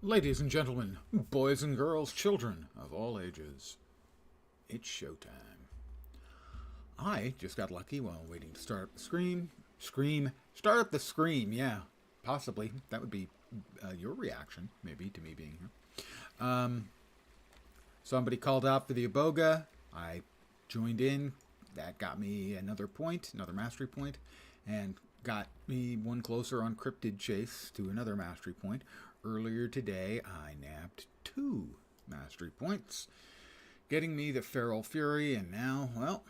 Ladies and gentlemen, boys and girls, children of all ages, it's showtime. I just got lucky while waiting to start up the start up the scream, yeah, possibly. That would be your reaction, maybe, to me being here. Somebody called out for the Iboga. I joined in. That got me another point, another mastery point, and got me one closer on Cryptid Chase to another mastery point. Earlier today, I nabbed 2 mastery points, getting me the Feral Fury, and now, well,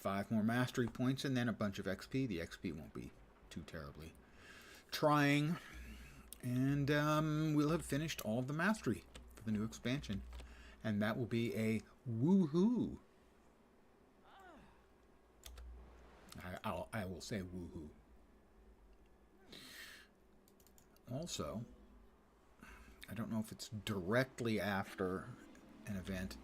5 more mastery points and then a bunch of XP. The XP won't be too terribly trying, and we'll have finished all of the mastery for the new expansion, and that will be a woohoo. I will say woohoo. Also, I don't know if it's directly after an event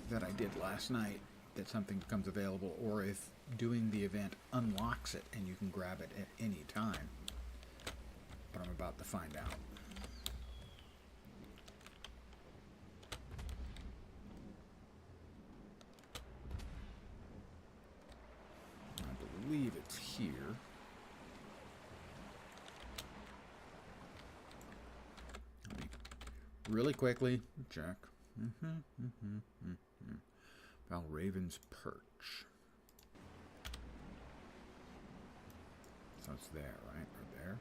that I did last night that something becomes available, or if doing the event unlocks it and you can grab it at any time. But I'm about to find out. I believe it's here. Really quickly, check. Valraven's Perch. So it's there, right? Or there?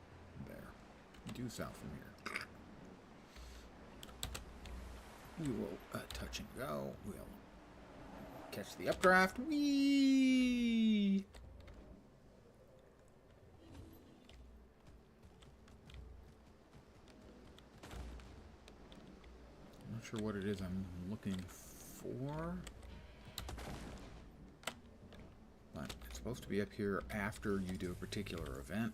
There. Due south from here. We will touch and go. We'll catch the updraft. Whee! Not sure what it is I'm looking for, but it's supposed to be up here after you do a particular event.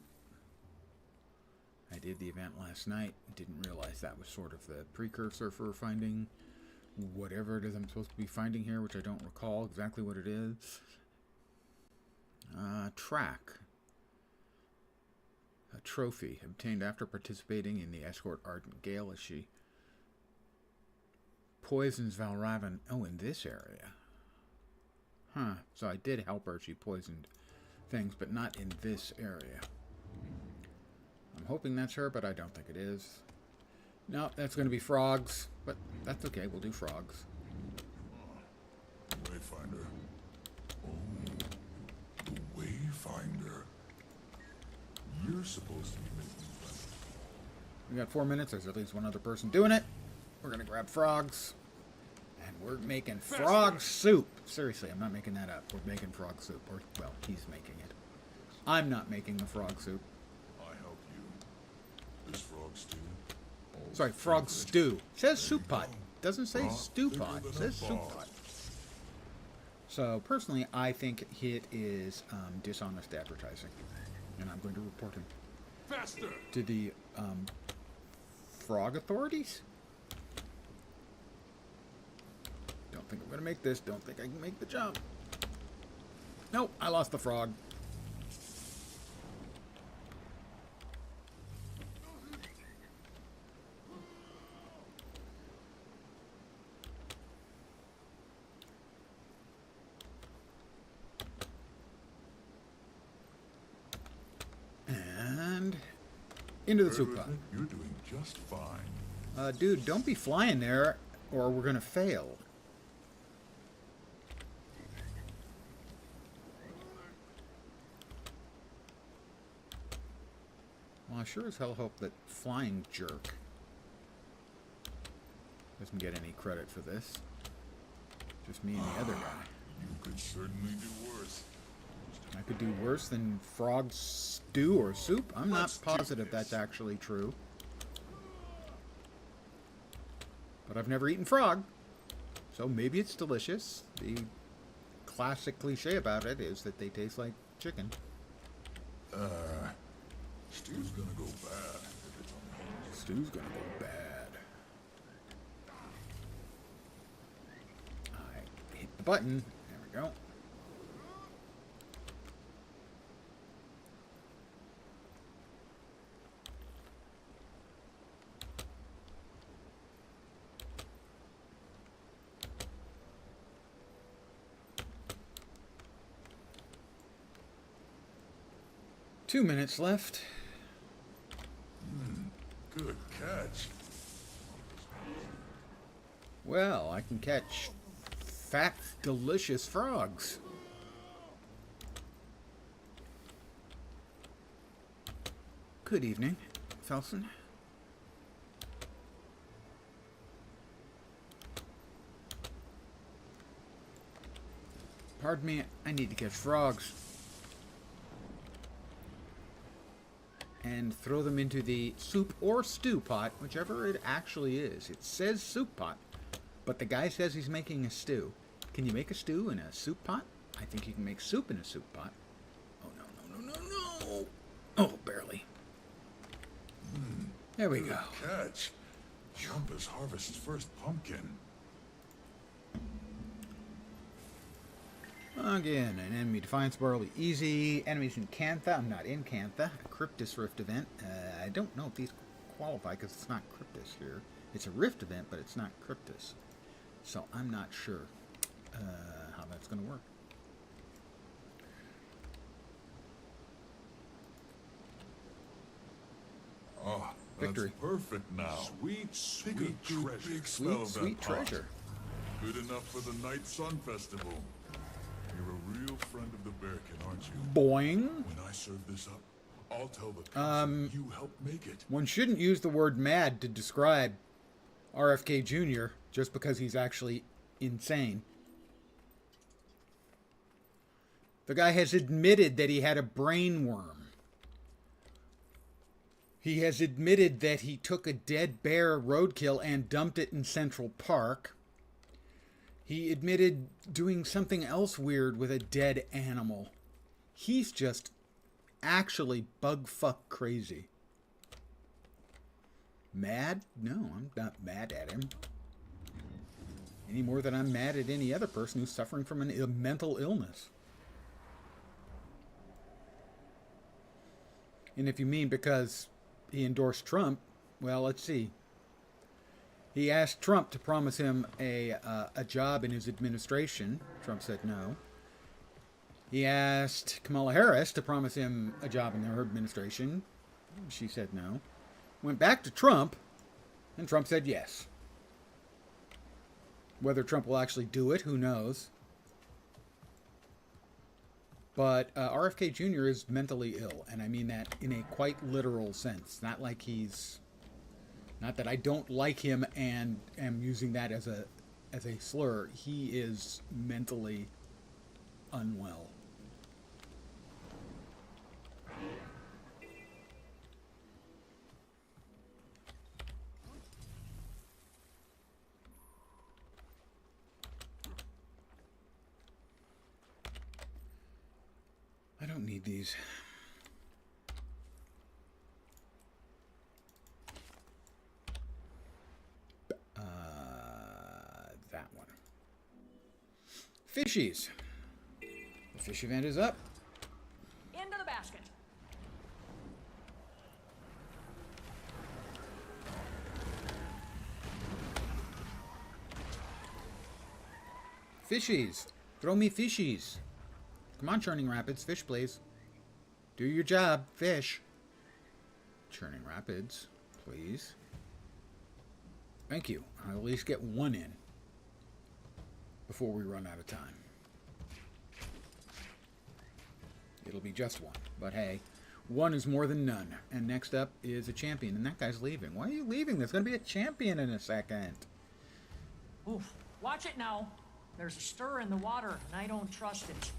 I did the event last night, didn't realize that was sort of the precursor for finding whatever it is I'm supposed to be finding here, which I don't recall exactly what it is. Track. A trophy obtained after participating in the Escort Ardent Gale as she poisons Valraven. Oh, in this area. Huh. So I did help her. She poisoned things, but not in this area. I'm hoping that's her, but I don't think it is. No, that's going to be frogs, but that's okay. We'll do frogs. Wayfinder. Oh, the Wayfinder. You're supposed to be making fun. We got 4 minutes. There's at least one other person doing it. We're going to grab frogs. And we're making frog soup. Seriously, I'm not making that up. We're making frog soup. Or, well, he's making it. I'm not making the frog soup. I help you. This frog stew. Sorry, frog stew. It says soup pot. Doesn't say stew pot. It says soup pot. So, personally, I think it is dishonest advertising. And I'm going to report him. Faster! To the frog authorities? Don't think I'm going to make this. Don't think I can make the jump. Nope, I lost the frog. And into the soup pot. You're doing just fine. Dude, don't be flying there or we're going to fail. Well, I sure as hell hope that Flying Jerk doesn't get any credit for this. Just me and the other guy. You could certainly do worse. I could do worse than frog stew or soup? I'm not positive that's actually true. But I've never eaten frog, so maybe it's delicious. The classic cliche about it is that they taste like chicken. Stew's gonna go bad if it's unhealthy. Stew's gonna go bad. I hit the button. There we go. 2 minutes left. Good catch. Well, I can catch fat, delicious frogs. Good evening, Felson. Pardon me, I need to catch frogs. And throw them into the soup or stew pot, whichever it actually is. It says soup pot, but the guy says he's making a stew. Can you make a stew in a soup pot? I think you can make soup in a soup pot. Oh, no, no, no, no, no. Oh, barely. There we Good go. catch. Trumpus harvests first pumpkin. Again, an enemy defiance bar will be easy. Enemies in Cantha. I'm not in Cantha. A Cryptus Rift event. I don't know if these qualify because it's not Cryptus here. It's a Rift event, but it's not Cryptus. So I'm not sure how that's going to work. Oh, Victory. that's perfect now. Sweet, sweet treasure. Big smell Sweet, of sweet that pot. treasure. Good enough for the Night Sun Festival. You're a real friend of the Bearkin, aren't you? Boing. When I serve this up, I'll tell the council you helped make it. One shouldn't use the word mad to describe RFK Jr. just because he's actually insane. The guy has admitted that he had a brain worm. He has admitted that he took a dead bear roadkill and dumped it in Central Park. He admitted doing something else weird with a dead animal. He's just actually bugfuck crazy. Mad? No, I'm not mad at him. Any more than I'm mad at any other person who's suffering from a mental illness. And if you mean because he endorsed Trump, well, let's see. He asked Trump to promise him a job in his administration. Trump said no. He asked Kamala Harris to promise him a job in her administration. She said no. Went back to Trump, and Trump said yes. Whether Trump will actually do it, who knows? But RFK Jr. is mentally ill, and I mean that in a quite literal sense. Not like he's... Not that I don't like him and am using that as a slur. He is mentally unwell. I don't need these. That one. Fishies. The fish event is up. Into the basket. Fishies. Throw me fishies. Come on, Churning Rapids. Fish, please. Do your job. Fish. Churning Rapids, please. Thank you. I'll at least get one in before we run out of time. It'll be just one. But hey, one is more than none. And next up is a champion. And that guy's leaving. Why are you leaving? There's going to be a champion in a second. Oof. Watch it now. There's a stir in the water, and I don't trust it.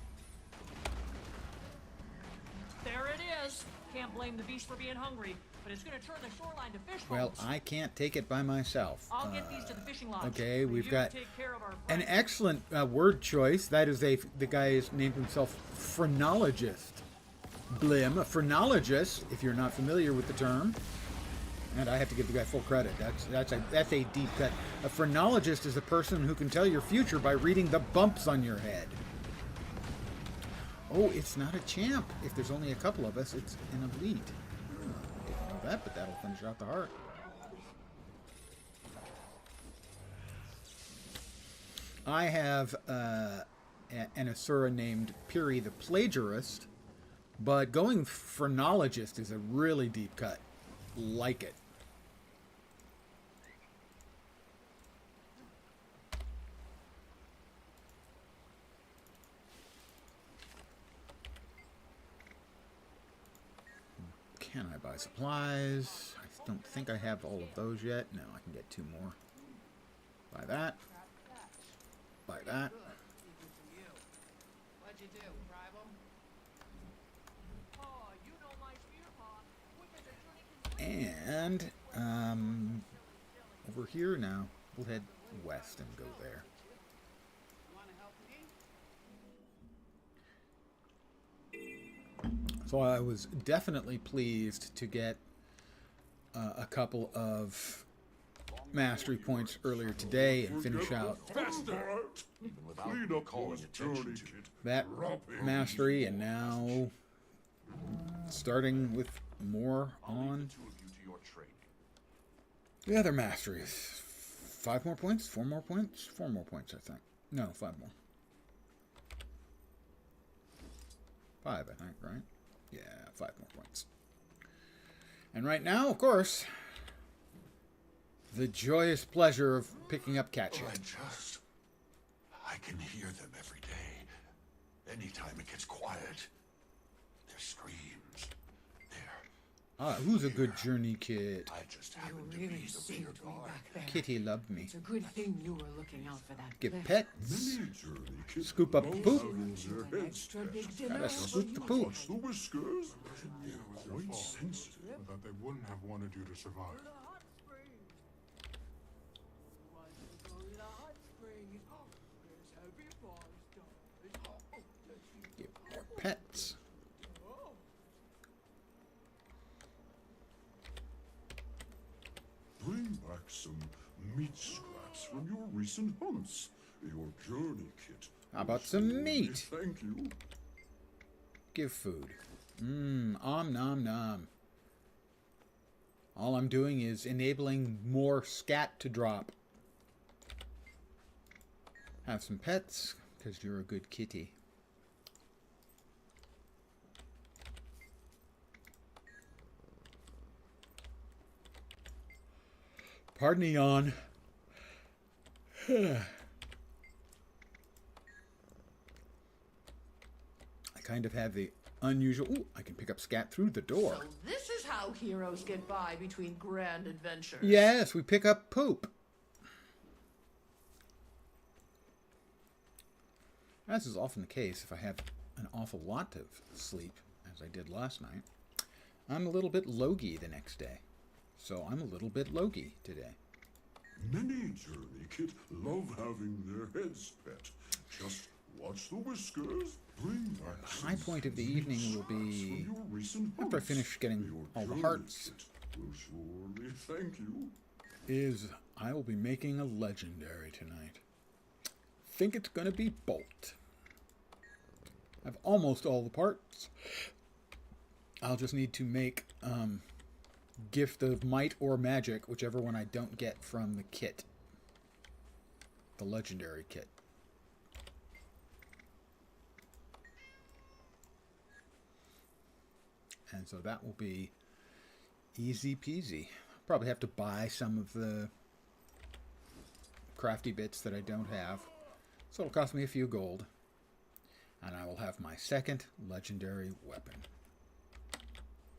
There it is. Can't blame the beast for being hungry, but it's going to turn the shoreline to fish Well, bones. I can't take it by myself. I'll get these to the fishing lodge. Okay, we've You got take care of our an friend. excellent word choice. That is the guy has named himself phrenologist. Blim, a phrenologist, if you're not familiar with the term. And I have to give the guy full credit. That's a deep cut. A phrenologist is a person who can tell your future by reading the bumps on your head. Oh, it's not a champ. If there's only a couple of us, it's an elite. I didn't know that, but that'll finish out the heart. I have an Asura named Piri the Plagiarist, But going phrenologist is a really deep cut. Like it. Can I buy supplies? I don't think I have all of those yet. No, I can get 2 more. Buy that. Buy that. What'd you do, bribe 'em? And, over here now. We'll head west and go there. You wanna help me? So I was definitely pleased to get a couple of mastery points earlier today and finish out Faster! Even without Clean up calling those attention dirty to it. kid. that mastery, and now starting with more on Two of you to your training. the other masteries. 5 more points? 4 more points? 4 more points, I think. No, 5 more. 5, I think, right? Yeah, 5 more points. And right now, of course, the joyous pleasure of picking up cat shit. I can hear them every day. Anytime it gets quiet, their screams, Who's a good journey kid? I just You happen to really be the saved rear me guard. back there. Kitty loved me. It's a good thing you were looking out for that Give cliff. pets. Many journey kids Scoop up love poop. having their An heads extra pet. big dinner Gotta for scoop you the poop. Watch the whiskers. They're quite sensitive. That they wouldn't have wanted you to survive. Give more pets. Bring back some meat scraps from your recent hunts. Your journey kit. How about some meat? Thank you. Give food. Nom nom. All I'm doing is enabling more scat to drop. Have some pets, because you're a good kitty. Pardon the yawn. I kind of have the unusual... Ooh, I can pick up scat through the door. So this is how heroes get by between grand adventures. Yes, we pick up poop. As is often the case, if I have an awful lot of sleep, as I did last night, I'm a little bit logy the next day. So I'm a little bit logy today. Many journey kids love having their heads pet. Just watch the whiskers. Bring back The high point of the evening will be from your recent after I hunts. finish getting Your all the journey hearts. kit will surely thank you. Is I will be making a legendary tonight. Think it's gonna be Bolt. I have almost all the parts. I'll just need to make Gift of Might or Magic, whichever one I don't get from the kit. The legendary kit. And so that will be easy peasy. Probably have to buy some of the crafty bits that I don't have. So it'll cost me a few gold. And I will have my second legendary weapon.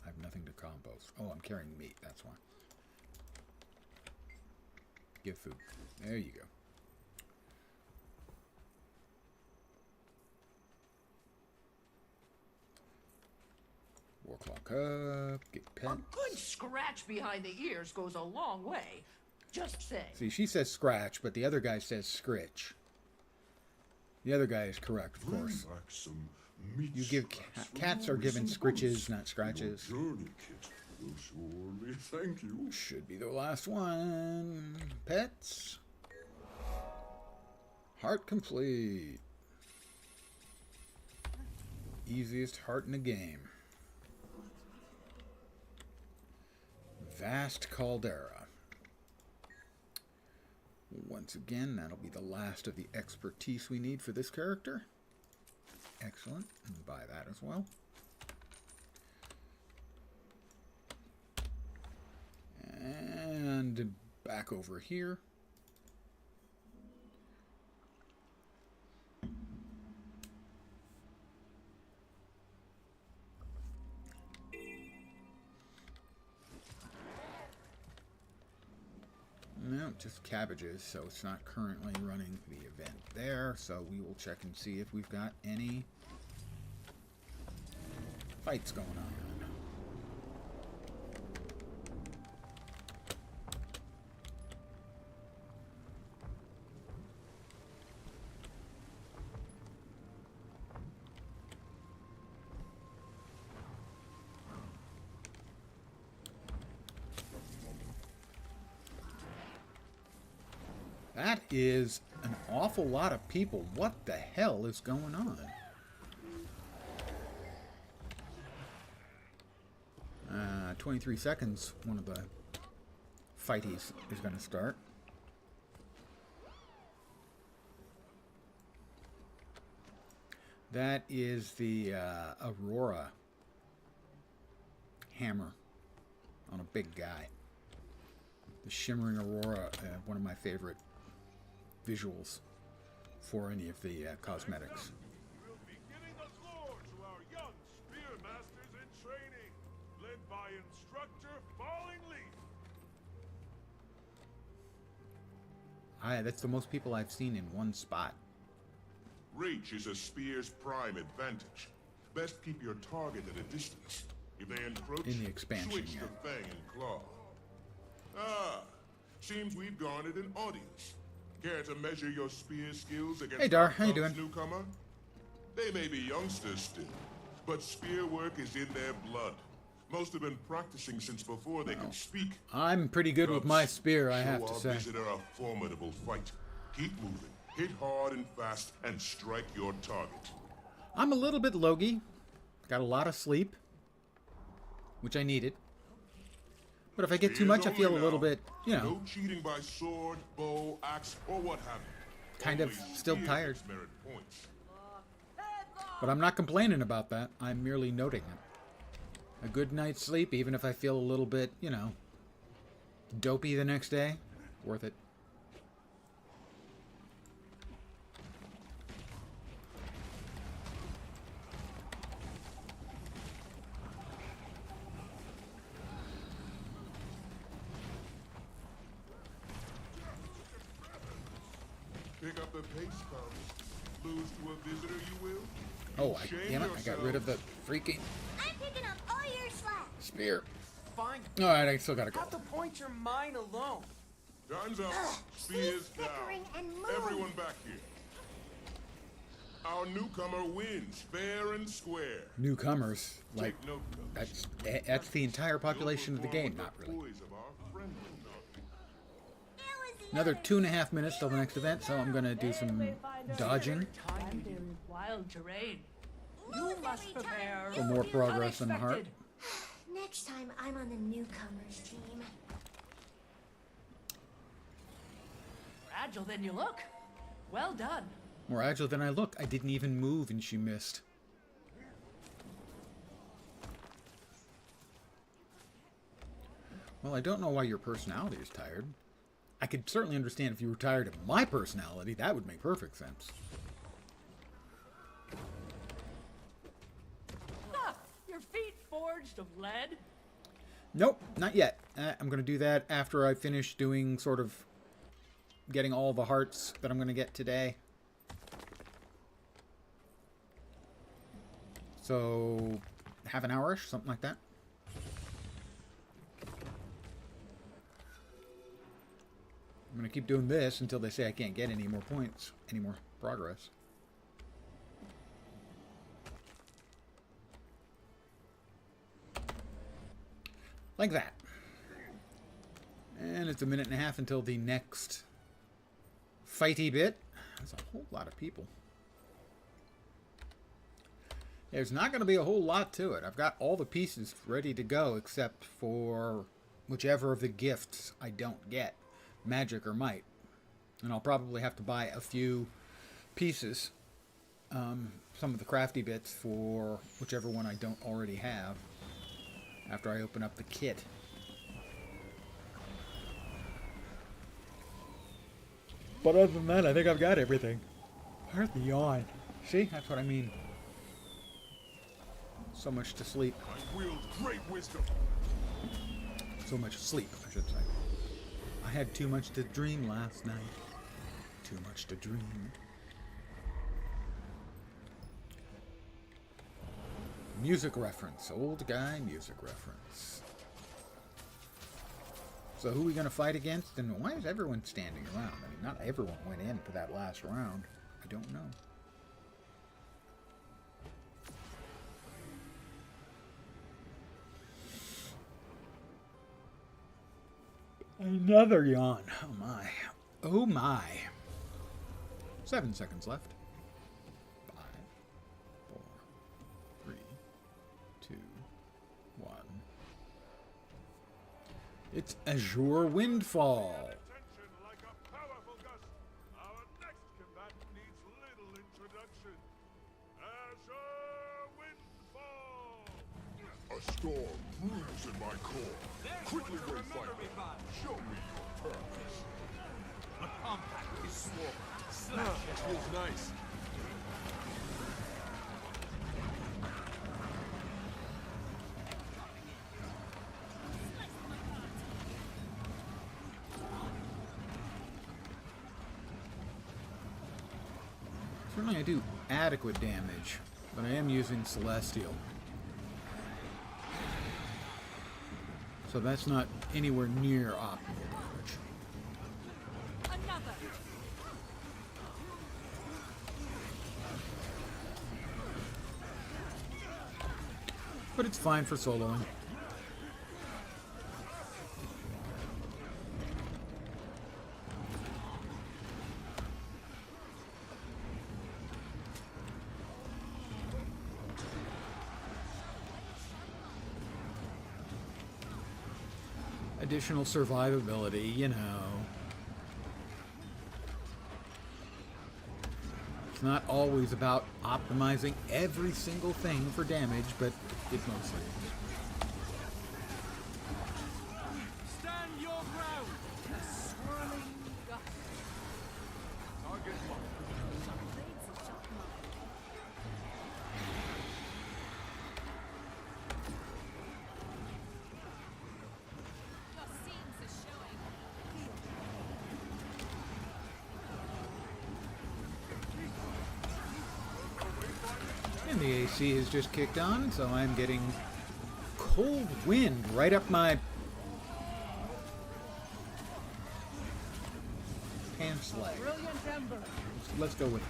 I have nothing to compost. Oh, I'm carrying meat, that's why. Give food. There you go. War clock up. Get A pets. good scratch behind the ears goes a long way. Just saying. See, she says scratch, but the other guy says scritch. The other guy is correct, of Bring course. back some meat You give scraps from cats your are given recent scritches, hunts. not scratches. Your journey kit will surely thank you. Should be the last one. Pets. Heart complete. Easiest heart in the game. Vast Caldera. Once again, that'll be the last of the expertise we need for this character. Excellent. And buy that as well. And back over here. No, just cabbages, so it's not currently running the event there. So we will check and see if we've got any fights going on. That is an awful lot of people. What the hell is going on? 23 seconds, one of the fighties is going to start. That is the Aurora hammer on a big guy. The shimmering Aurora, one of my favorite visuals for any of the cosmetics. We'll be giving the floor to our young spear masters in training, led by instructor Falling Leaf. That's the most people I've seen in one spot. Reach is a spear's prime advantage. Best keep your target at a distance. If they encroach, In the expansion, switch yeah. to fang and claw. Ah, seems we've garnered an audience. Care to measure your spear skills against Hey, Dar, our how you club's doing? newcomer? They may be youngsters still, but spear work is in their blood. Most have been practicing since before they could speak. I'm pretty good with my Cubs, spear, I show have to our say. visitor a formidable fight. Keep moving, hit hard and fast, and strike your target. I'm a little bit logy. Got a lot of sleep, which I needed. But if I get too much, I feel a little bit, you know, No cheating by sword, bow, axe, or what have you. kind of Only still spear tired. gets merit points. But I'm not complaining about that. I'm merely noting it. A good night's sleep, even if I feel a little bit, you know, dopey the next day, worth it. Pick up the pace, Cubs. Lose to a visitor, you will. Oh, Shame damn it, I got rid of the freaking I'm picking up all your slack. spear. Fine. Alright, I still gotta go. Have to point your mind alone. Time's up. Spears Cease down. bickering and move. Everyone back here. Our newcomer wins, fair and square. Newcomers, like, Take note, Cubs. that's the entire population of the You'll game, perform not with the really. poise of our friendly Navi. That was Another 2.5 minutes till the next event, so I'm gonna do some dodging And in wild terrain. You Move must every time. prepare for more progress on the heart. unexpected. Next time, I'm on the newcomers team. More agile than you look. Well done. More agile than I look. I didn't even move and she missed. Well, I don't know why your personality is tired. I could certainly understand if you were tired of my personality. That would make perfect sense. Ah, your feet forged of lead. Nope, not yet. I'm going to do that after I finish doing sort of getting all the hearts that I'm going to get today. So, half an hour-ish, something like that. I'm going to keep doing this until they say I can't get any more points, any more progress. Like that. And it's a minute and a half until the next fighty bit. That's a whole lot of people. There's not going to be a whole lot to it. I've got all the pieces ready to go except for whichever of the gifts I don't get. Magic or might. And I'll probably have to buy a few pieces. Some of the crafty bits for whichever one I don't already have. After I open up the kit. But other than that, I think I've got everything. Where's the yawn? See? That's what I mean. So much to sleep. I wield great wisdom. So much sleep, I should say. I had too much to dream last night. Too much to dream. Music reference. Old guy music reference. So who are we going to fight against? And why is everyone standing around? I mean, not everyone went in for that last round. I don't know. Another yawn. Oh my. Oh my. 7 seconds left. 5, 4, 3, 2, 1. It's Azure Windfall. Attention like a powerful gust. Our next combatant needs little introduction. Azure Windfall. A storm brews in my core. Quickly, great fighter. Show me your purpose. The compact is swarm. Slash it feels nice. Certainly I do adequate damage, but I am using Celestial. So that's not anywhere near optimal damage. Another. But it's fine for soloing. Additional survivability, you know. It's not always about optimizing every single thing for damage, but it mostly is. Stand your ground. A swirling gust. Target marked. Your seams are showing. And the AC has just kicked on, so I'm getting cold wind right up my pants leg. Brilliant ember. Let's go with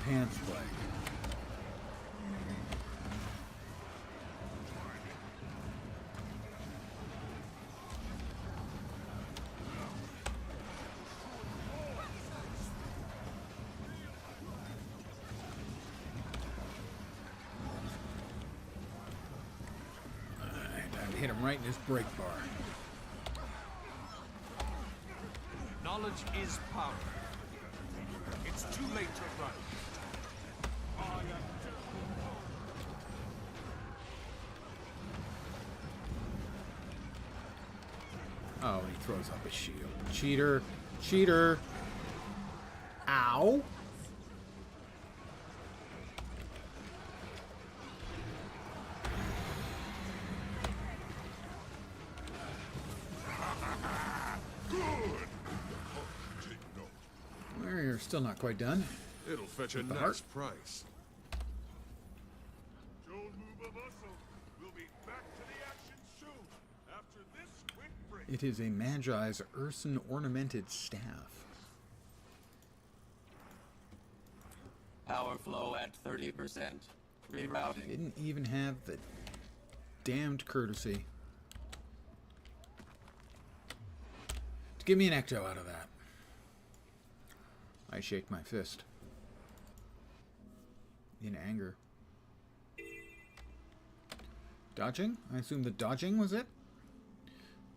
pants leg. Hit him right in his brake bar. Knowledge is power. It's too late to run. Oh, and he throws up his shield. Cheater. Cheater. Ow. We're still not quite done. It'll fetch a The nice heart. price. Don't move a muscle. We'll be back to the action soon. After this quick break. It is a Magi's Urson ornamented staff. Power flow at 30%. Rerouting. Didn't even have the damned courtesy to give me an ecto out of that. I shake my fist in anger. Dodging? I assume the dodging was it?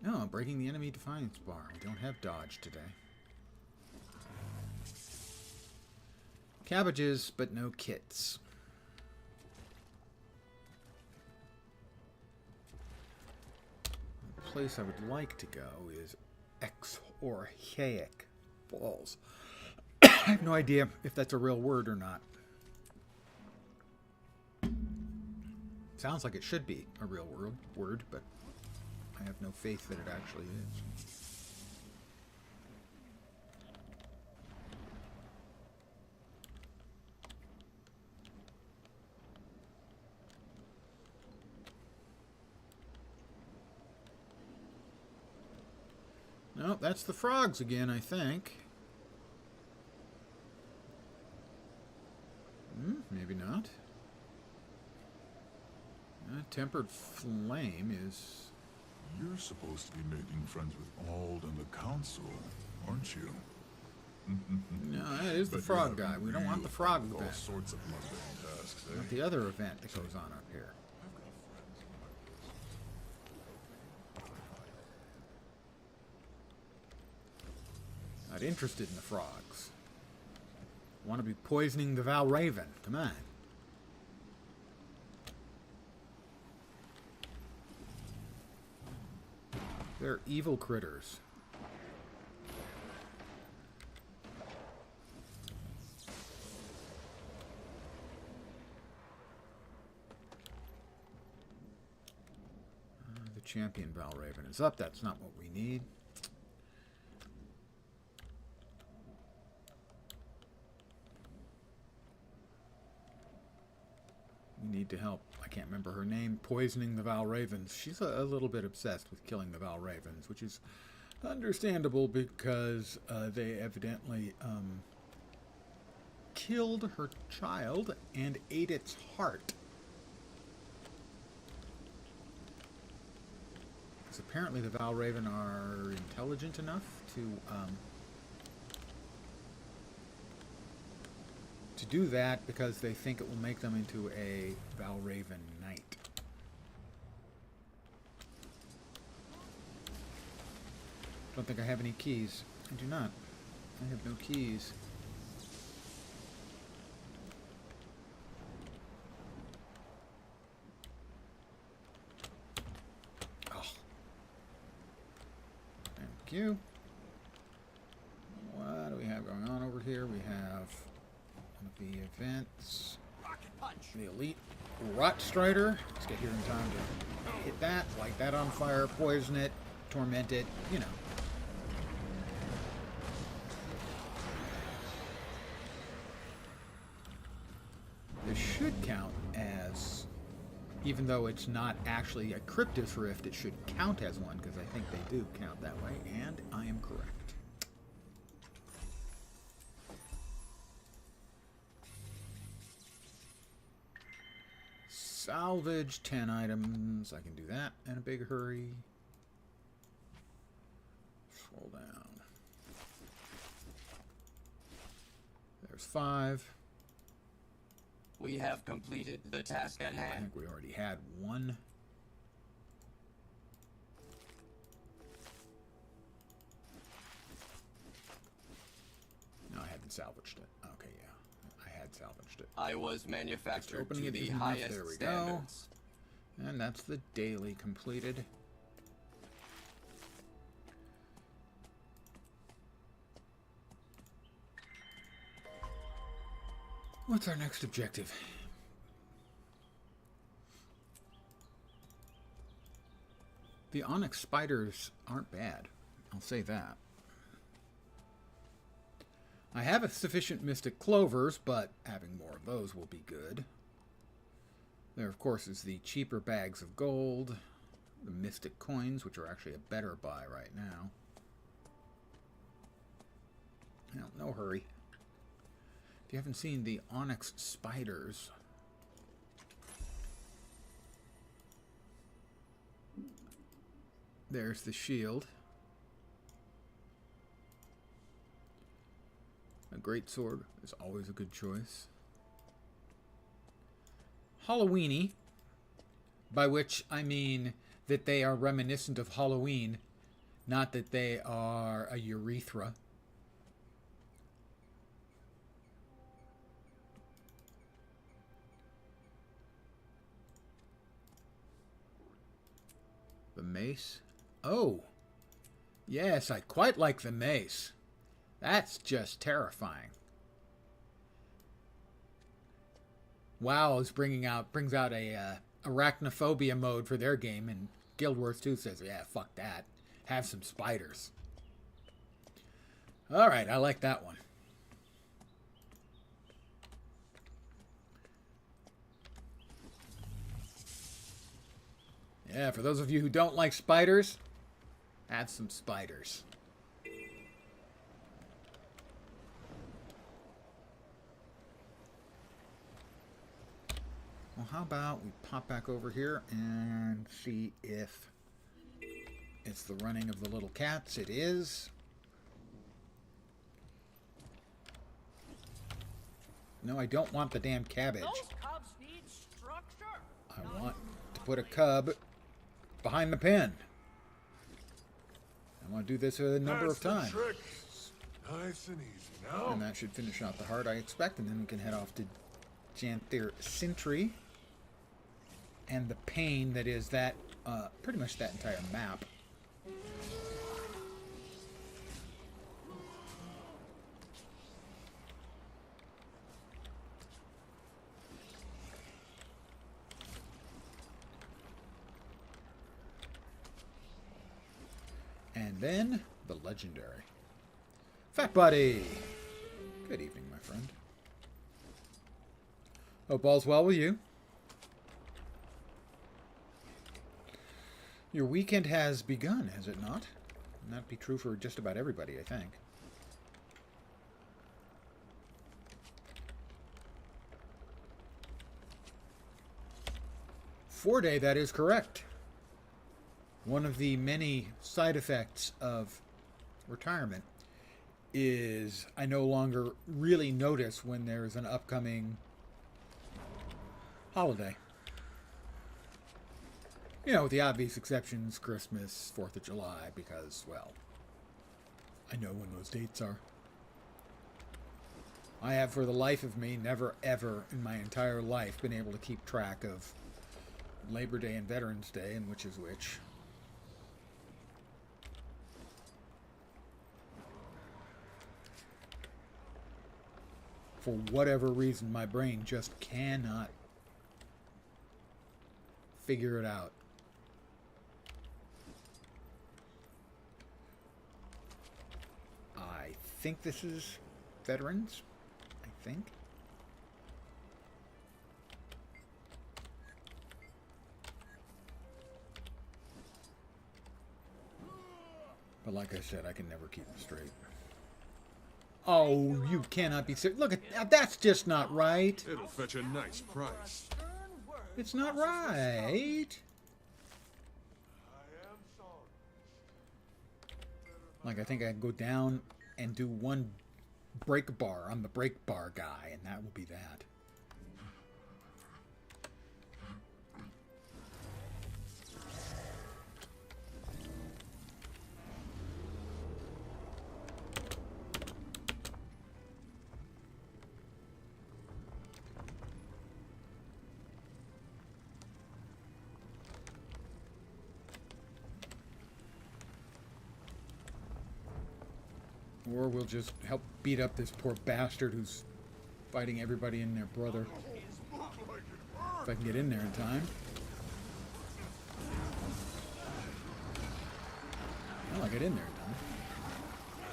No, breaking the enemy defiance bar. We don't have dodge today. Cabbages, but no kits. The place I would like to go is Exorchaic Balls. I have no idea if that's a real word or not. Sounds like it should be a real word, but I have no faith that it actually is. No, that's the frogs again, I think. Maybe not. Tempered flame is... You're supposed to be making friends with Ald and the Council, aren't you? No, that is the But frog you guy. have We don't want the real frog fun with event. all sorts of mundane tasks, eh? Not the other event that goes on up here. Not interested in the frogs. Want to be poisoning the Val Raven. Come on. They're evil critters. The champion Val Raven is up. That's not what we need. We need to help. I can't remember her name. Poisoning the Val Ravens. She's a little bit obsessed with killing the Val Ravens, which is understandable because they evidently killed her child and ate its heart. Because apparently the Val Raven are intelligent enough to do that because they think it will make them into a Val Raven knight. Don't think I have any keys. I do not. I have no keys. Oh. Thank you. What do we have going on over here? We have one of the events. Rocket punch. The Elite Rot Strider. Let's get here in time to hit that, light that on fire, poison it, torment it, you know. This should count as, even though it's not actually a Cryptus Rift, it should count as one, because I think they do count that way, and I am correct. Salvage 10 items. I can do that in a big hurry. Scroll down. There's 5. We have completed the task at I hand. think we already had 1. No, I hadn't salvaged it. Okay, yeah. I had salvaged it. I was manufactured Opening to it the isn't enough. highest There we go. standards. And that's the daily completed. What's our next objective? The onyx spiders aren't bad. I'll say that. I have a sufficient mystic clovers, but having more of those will be good. There, of course, is the cheaper bags of gold, the mystic coins, which are actually a better buy right now. No hurry. If you haven't seen the onyx spiders, there's the shield. A great sword is always a good choice. Halloweeny, by which I mean that they are reminiscent of Halloween, not that they are a urethra. The mace. Oh, yes, I quite like the mace. That's just terrifying. WoW is brings out a arachnophobia mode for their game, and Guild Wars 2 says, yeah, fuck that. Have some spiders. Alright, I like that one. Yeah, for those of you who don't like spiders, have some spiders. Well, how about we pop back over here and see if it's the running of the little cats. It is. No, I don't want the damn cabbage. Those cubs need structure. I want to put a cub behind the pen. I want to do this a number of times. Trick. Nice and easy now. And that should finish out the heart I expect, and then we can head off to Janthir Sentry. And the pain that is that, pretty much that entire map. And then, the legendary. Fat Buddy! Good evening, my friend. Hope all's well with you. Your weekend has begun, has it not? And that'd be true for just about everybody, I think. Four-day, that is correct. One of the many side effects of retirement is I no longer really notice when there's an upcoming holiday. You know, with the obvious exceptions, Christmas, 4th of July, because, well, I know when those dates are. I have, for the life of me, never, ever in my entire life been able to keep track of Labor Day and Veterans Day and which is which. For whatever reason, my brain just cannot figure it out. I think this is Veterans. I think. But like I said, I can never keep them straight. Oh, you cannot be serious. Look at that. That's just not right. It'll fetch a nice price. It's not right. Like, I think I can go down and do one break bar. I'm the break bar guy, and that will be that. Or we'll just help beat up this poor bastard who's fighting everybody and their brother. If I can get in there in time. Well, I'll get in there in time.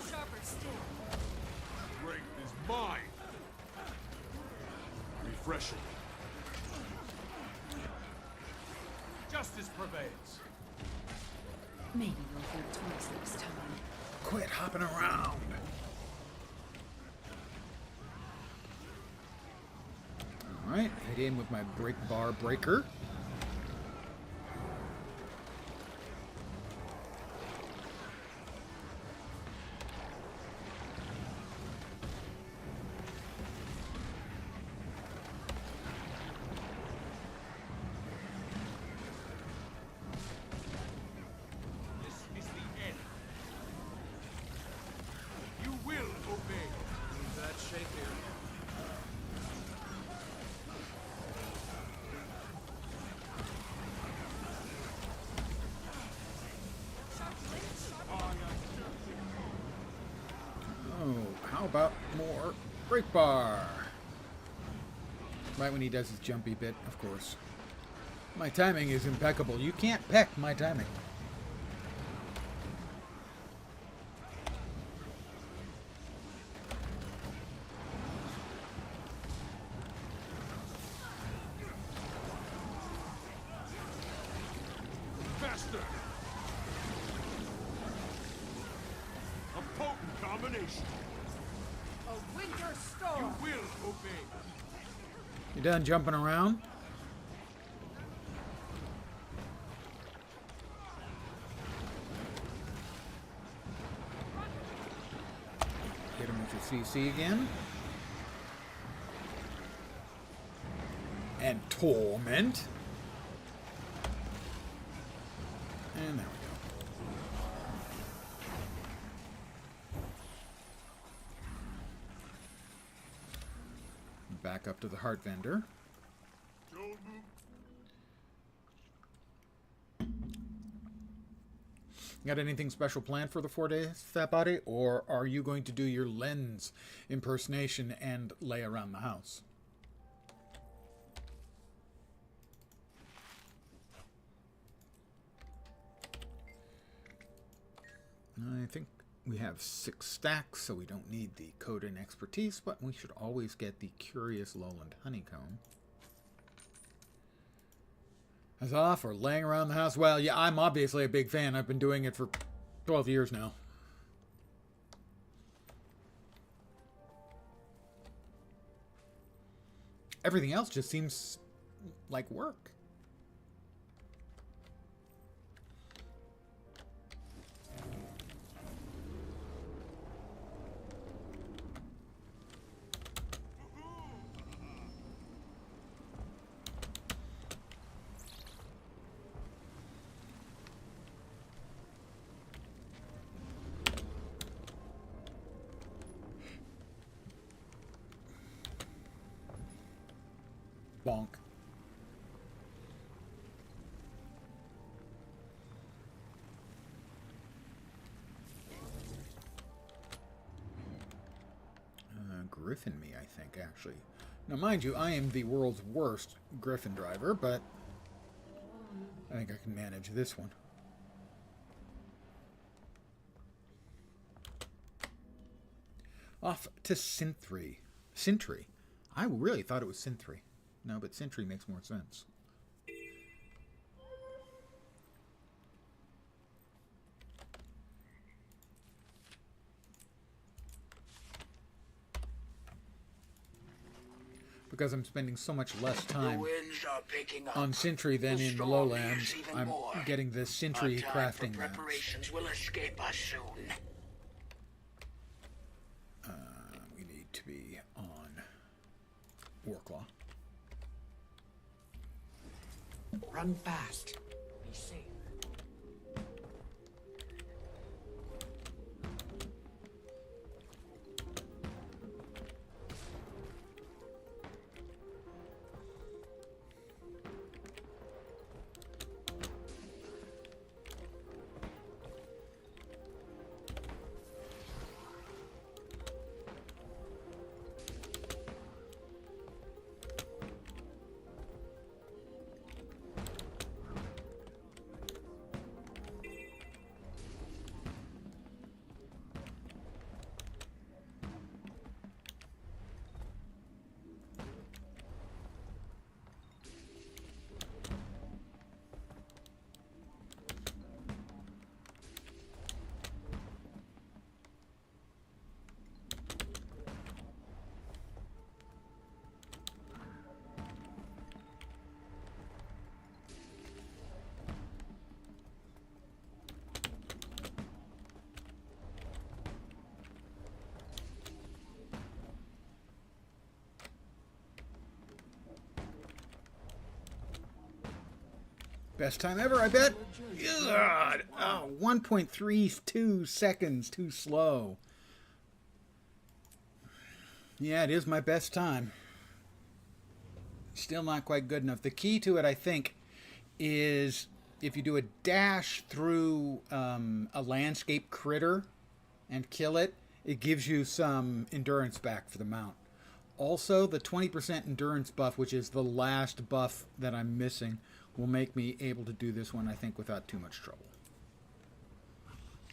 Sharper still. Great is mine. Refreshing. Justice prevails. Maybe we'll hear twice next time. Quit hopping around. Alright, head in with my break bar breaker. This is the end. You will obey. Leave that shake here. Or break bar. Right when he does his jumpy bit, of course. My timing is impeccable. You can't peck my timing. Faster! A potent combination. A winter storm. You will obey. You done jumping around? Hit him with your CC again. And torment. And there we go. Back up to the heart vendor. Got anything special planned for the 4 days, Fat Body? Or are you going to do your lens impersonation and lay around the house? I think we have 6 stacks, so we don't need the code and expertise, but we should always get the Curious Lowland Honeycomb. As off or laying around the house? Well, yeah, I'm obviously a big fan. I've been doing it for 12 years now. Everything else just seems like work. Bonk. Griffin me, I think, actually. Now, mind you, I am the world's worst Griffin driver, but I think I can manage this one. Off to Sintry. Sintry. I really thought it was Sintry. No, but Sentry makes more sense. Because I'm spending so much less time on Sentry than in the Lowlands, I'm getting the Sentry crafting preparations will escape us soon. We need to be on Warclaw. Run fast. Be safe. Best time ever, I bet. God. Oh, 1.32 seconds too slow. Yeah, it is my best time. Still not quite good enough. The key to it, I think, is if you do a dash through a landscape critter and kill it, it gives you some endurance back for the mount. Also, the 20% endurance buff, which is the last buff that I'm missing, will make me able to do this one, I think, without too much trouble.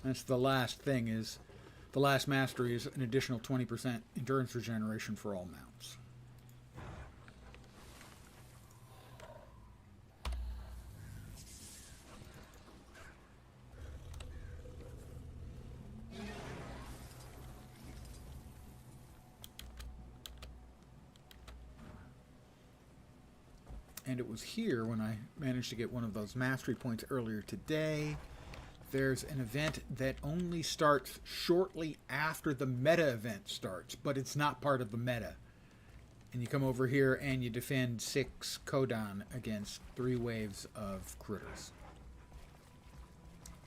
That's the last thing, is the last mastery is an additional 20% endurance regeneration for all mounts. And it was here when I managed to get one of those mastery points earlier today. There's an event that only starts shortly after the meta event starts, but it's not part of the meta. And you come over here and you defend 6 Kodan against 3 waves of critters.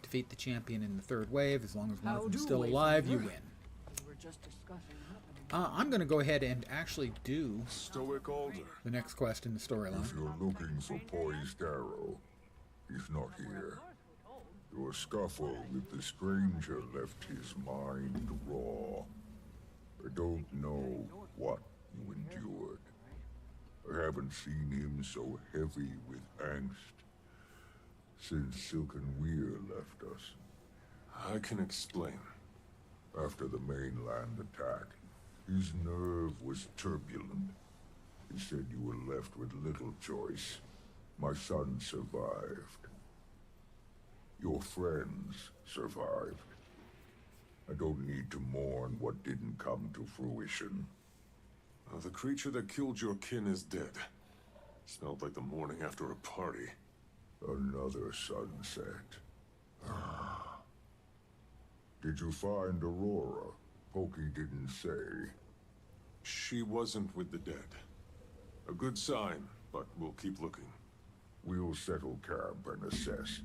Defeat the champion in the 3rd wave. As long as one of them's still alive, you win. We were just discussing I'm going to go ahead and actually do Stoic Alder. the next quest in the storyline. If you're looking for Poised Arrow, he's not here. Your scuffle with the stranger left his mind raw. I don't know what you endured. I haven't seen him so heavy with angst since Silken Weir left us. I can explain. After the mainland attack, his nerve was turbulent. He said you were left with little choice. My son survived. Your friends survived. I don't need to mourn what didn't come to fruition. The creature that killed your kin is dead. Smelled like the morning after a party. Another sunset. Did you find Aurora? Pokey didn't say. She wasn't with the dead. A good sign, but we'll keep looking. We'll settle camp and assess.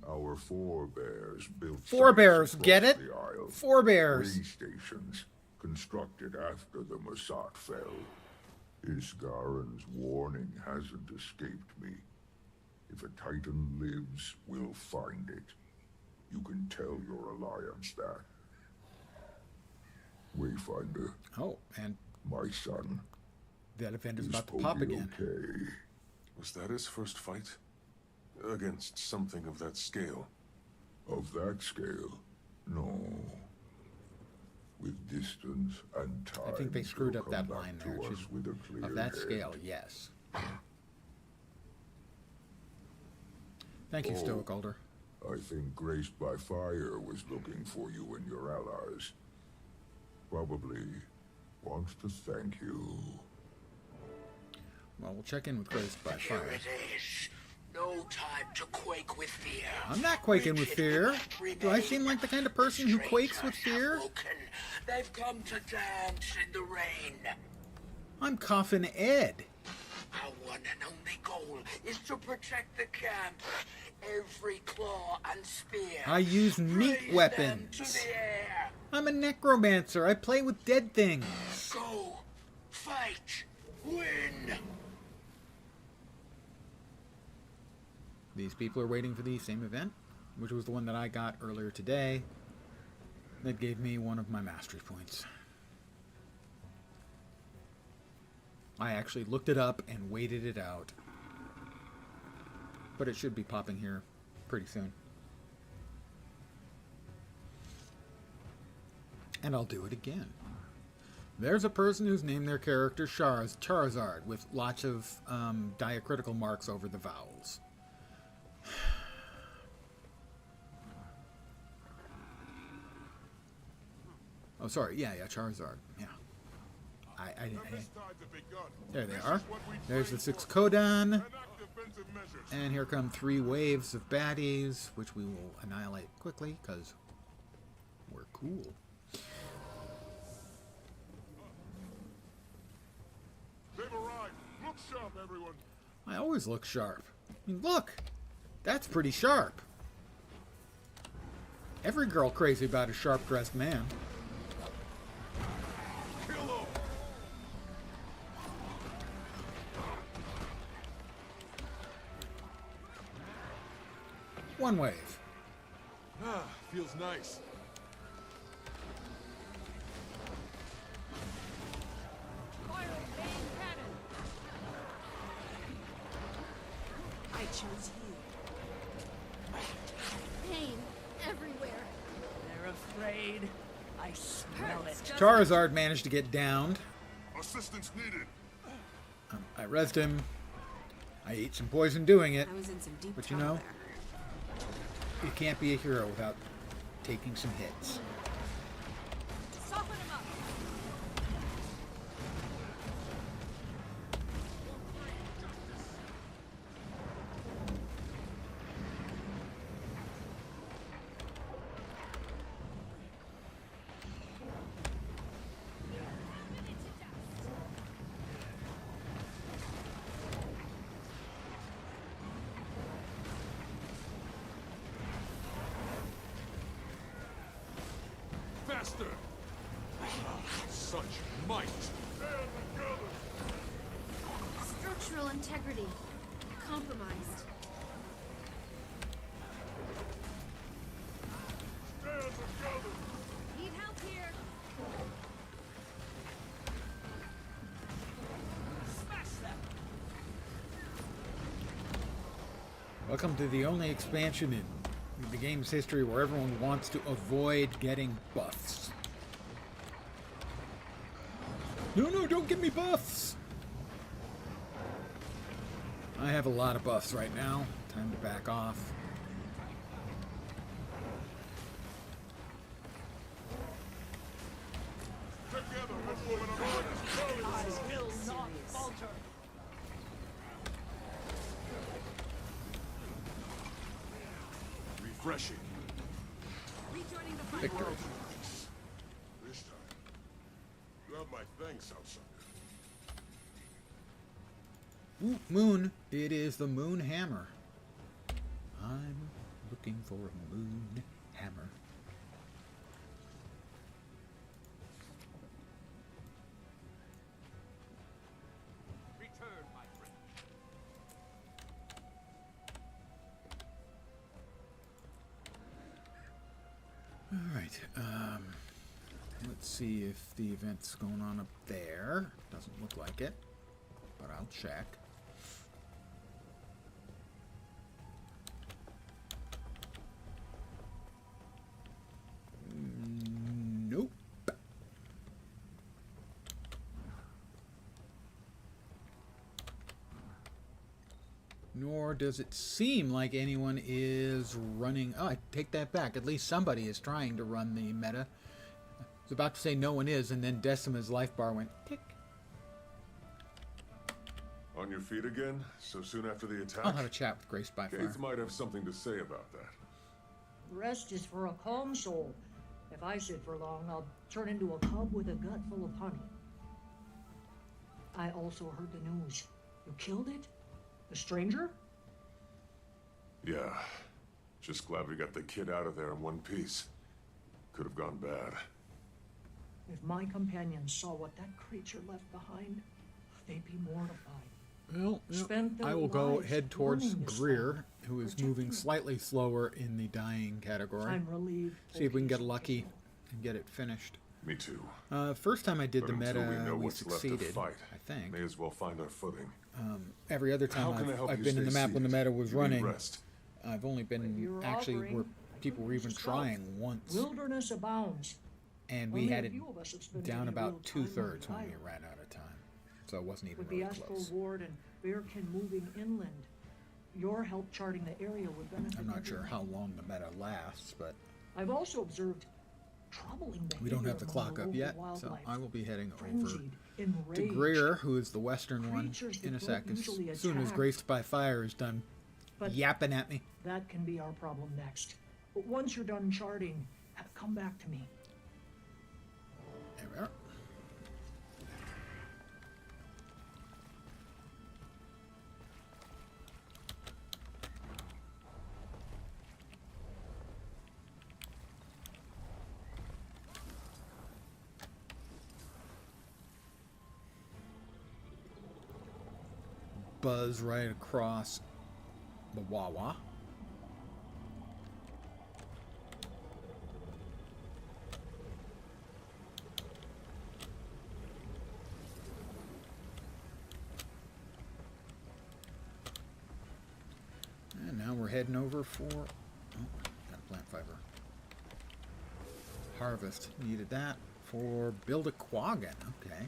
Our forebears built Forebears, sites get across it? the Isle. Forebears. Way stations constructed after the Masat fell. Isgaren's warning hasn't escaped me. If a Titan lives, we'll find it. You can tell your alliance that. Wayfinder. Oh, and my son. That event is Is about to pop Pokey again. Okay? Was that his first fight? Against something of that scale? Of that scale? No. With distance and time. I think they screwed he'll up that come line back there. to It us should- with a clear Of that head. scale, yes. Thank you, Oh. Stoic Alder. I think Graced by Fire was looking for you and your allies. Probably wants to thank you. Well, we'll check in with Graced by Here Fire. it is. No time to quake with fear. I'm not quaking with fear. Do I seem like the kind of person who quakes with fear? They've come to dance in the rain. I'm Coffin Ed. Our one and only goal is to protect the camp. Every claw and spear. I use meat Raise them weapons. to the air. I'm a necromancer. I play with dead things. Go. Fight. Win. These people are waiting for the same event, which was the one that I got earlier today. That gave me one of my mastery points. I actually looked it up and waited it out. But it should be popping here pretty soon. And I'll do it again. There's a person who's named their character Charizard with lots of diacritical marks over the vowels. Oh, sorry. Yeah, Charizard. Yeah. There they are. There's the 6 Kodan. And here come 3 waves of baddies, which we will annihilate quickly, because we're cool. They've arrived. Look sharp, everyone. I always look sharp. I mean, look! That's pretty sharp. Every girl crazy about a sharp-dressed man. One wave. Ah, feels nice. chose you. Pain everywhere. They're afraid. I smell it. Charizard managed to get downed. Assistance needed. I rezzed him. I ate some poison doing it. I was in some deep But you trouble know, there. you can't be a hero without taking some hits. Soften him up. Faster! Such might! Structural integrity compromised. Need help here. Smash them. Welcome to the only expansion in the game's history where everyone wants to avoid getting buffs. No, don't give me buffs! I have a lot of buffs right now. Time to back off. Together, this woman of mine is calling I us. will not falter. Refreshing. Rejoining the fight. Victory. This time, you have my thanks outside. Ooh, moon. It is the moon hammer. I'm looking for a moon hammer. Return, my friend. All right. Let's see if the event's going on up there. Doesn't look like it, but I'll check. Nope. Nor does it seem like anyone is running. Oh, I take that back. At least somebody is trying to run the meta. I was about to say no one is, and then Decima's life bar went tick. On your feet again? So soon after the attack? I'll have a chat with Grace by Fire. Gates might have something to say about that. Rest is for a calm soul. If I sit for long, I'll turn into a cub with a gut full of honey. I also heard the news. You killed it? The stranger? Yeah. Just glad we got the kid out of there in one piece. Could have gone bad. If my companions saw what that creature left behind, they'd be mortified. Well, Spent their I will go lives head towards learning this Greer, land, who is protecting moving it. slightly slower in the dying category. I'm relieved. See if we can get Loki's lucky killed. and get it finished. Me too. First time I did But the until meta, we know we what's left to succeeded, fight, I think. may as well find our footing. Every other How time can I help I've you been in the stay map when the seated? meta was You need running, rest. I've only If been you're actually offering, where I people could were use even a trying once, Wilderness abounds. and we Only had a it few of us have spent down any about real time on two-thirds the when we island. ran out of time. So it wasn't even With really the Astral close. Ward and Bearkin moving inland, your help charting the area would benefit. I'm not sure everyone. how long the meta lasts, but I've also observed troubling behavior we don't have the among clock the up local yet, so wildlife. I will be heading over Frenzied, to enraged. Greer, who is the western one, Creatures that in a don't sec. As usually soon as attack. Graced by Fire is done But- yapping at me. That can be our problem next. But once you're done charting, come back to me. There we are. Buzz right across the Wawa. heading over for... Oh, got a plant fiber. Harvest. Needed that for build a quaggan. Okay.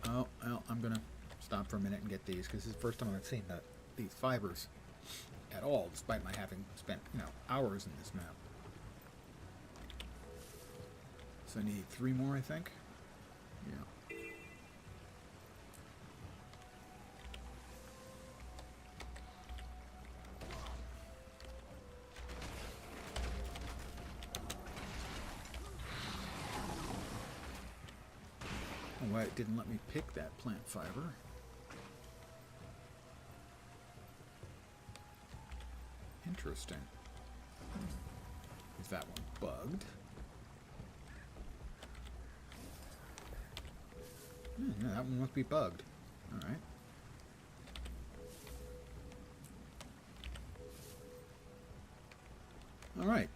Oh, well, I'm going to stop for a minute and get these, because this is the first time I've seen these fibers at all, despite my having spent, hours in this map. So I need 3 more, I think. Yeah. Oh, why it didn't let me pick that plant fiber. Interesting. Is that one bugged? Yeah, that one must be bugged. Alright. Alright.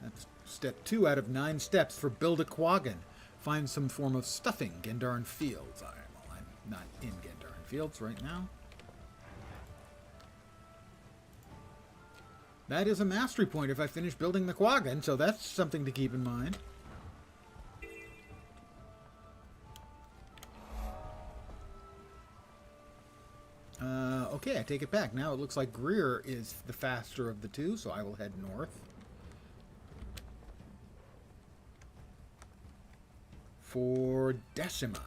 That's step 2 out of 9 steps for build a quaggan. Find some form of stuffing, Gendaran Fields. Alright, well, I'm not in Gendaran Fields right now. That is a mastery point if I finish building the quaggan, so that's something to keep in mind. Okay, I take it back. Now it looks like Greer is the faster of the two, so I will head north. For Decima.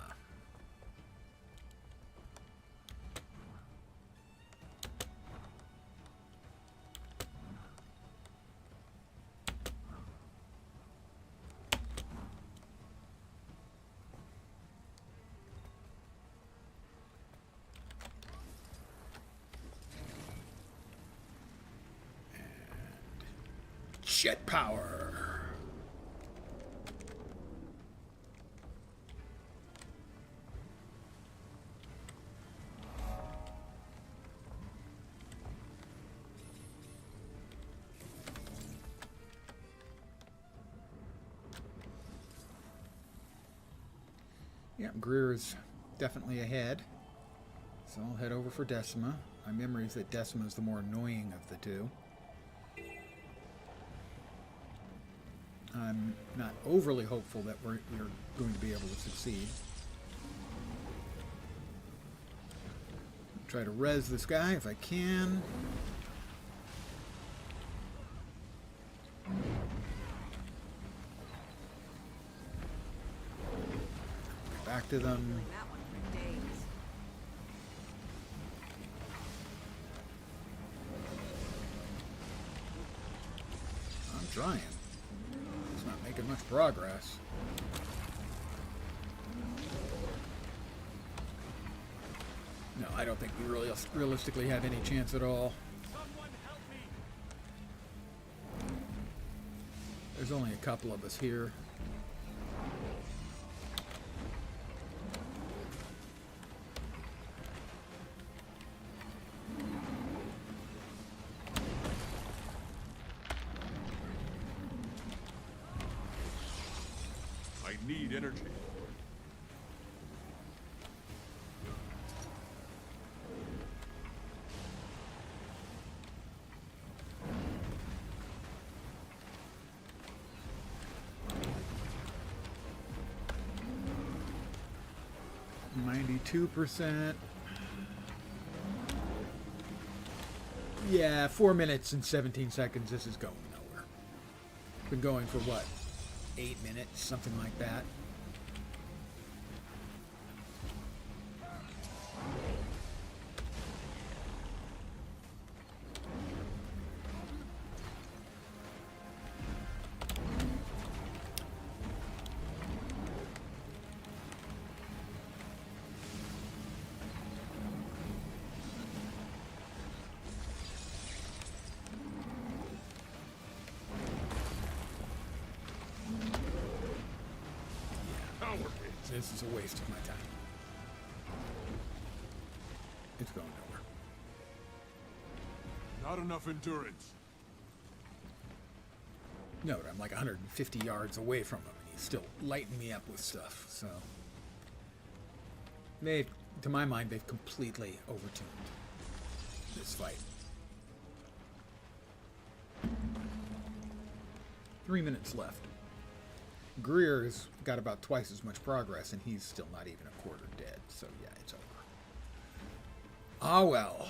Jet power. Yeah, Greer is definitely ahead. So I'll head over for Decima. My memory is that Decima is the more annoying of the two. I'm not overly hopeful that we're going to be able to succeed. Try to res this guy if I can. Back to them. I'm trying. Making much progress. No, I don't think we really realistically have any chance at all. There's only a couple of us here. Need energy. %. Yeah, 4 minutes and 17 seconds. This is going nowhere. Been going for what? 8 minutes, something like that. This is a waste of my time. It's going nowhere. Not enough endurance. No, I'm like 150 yards away from him, and he's still lighting me up with stuff, so... To my mind, they've completely overtuned this fight. 3 minutes left. Greer's got about twice as much progress, and he's still not even a quarter dead. So yeah, it's over. Ah well.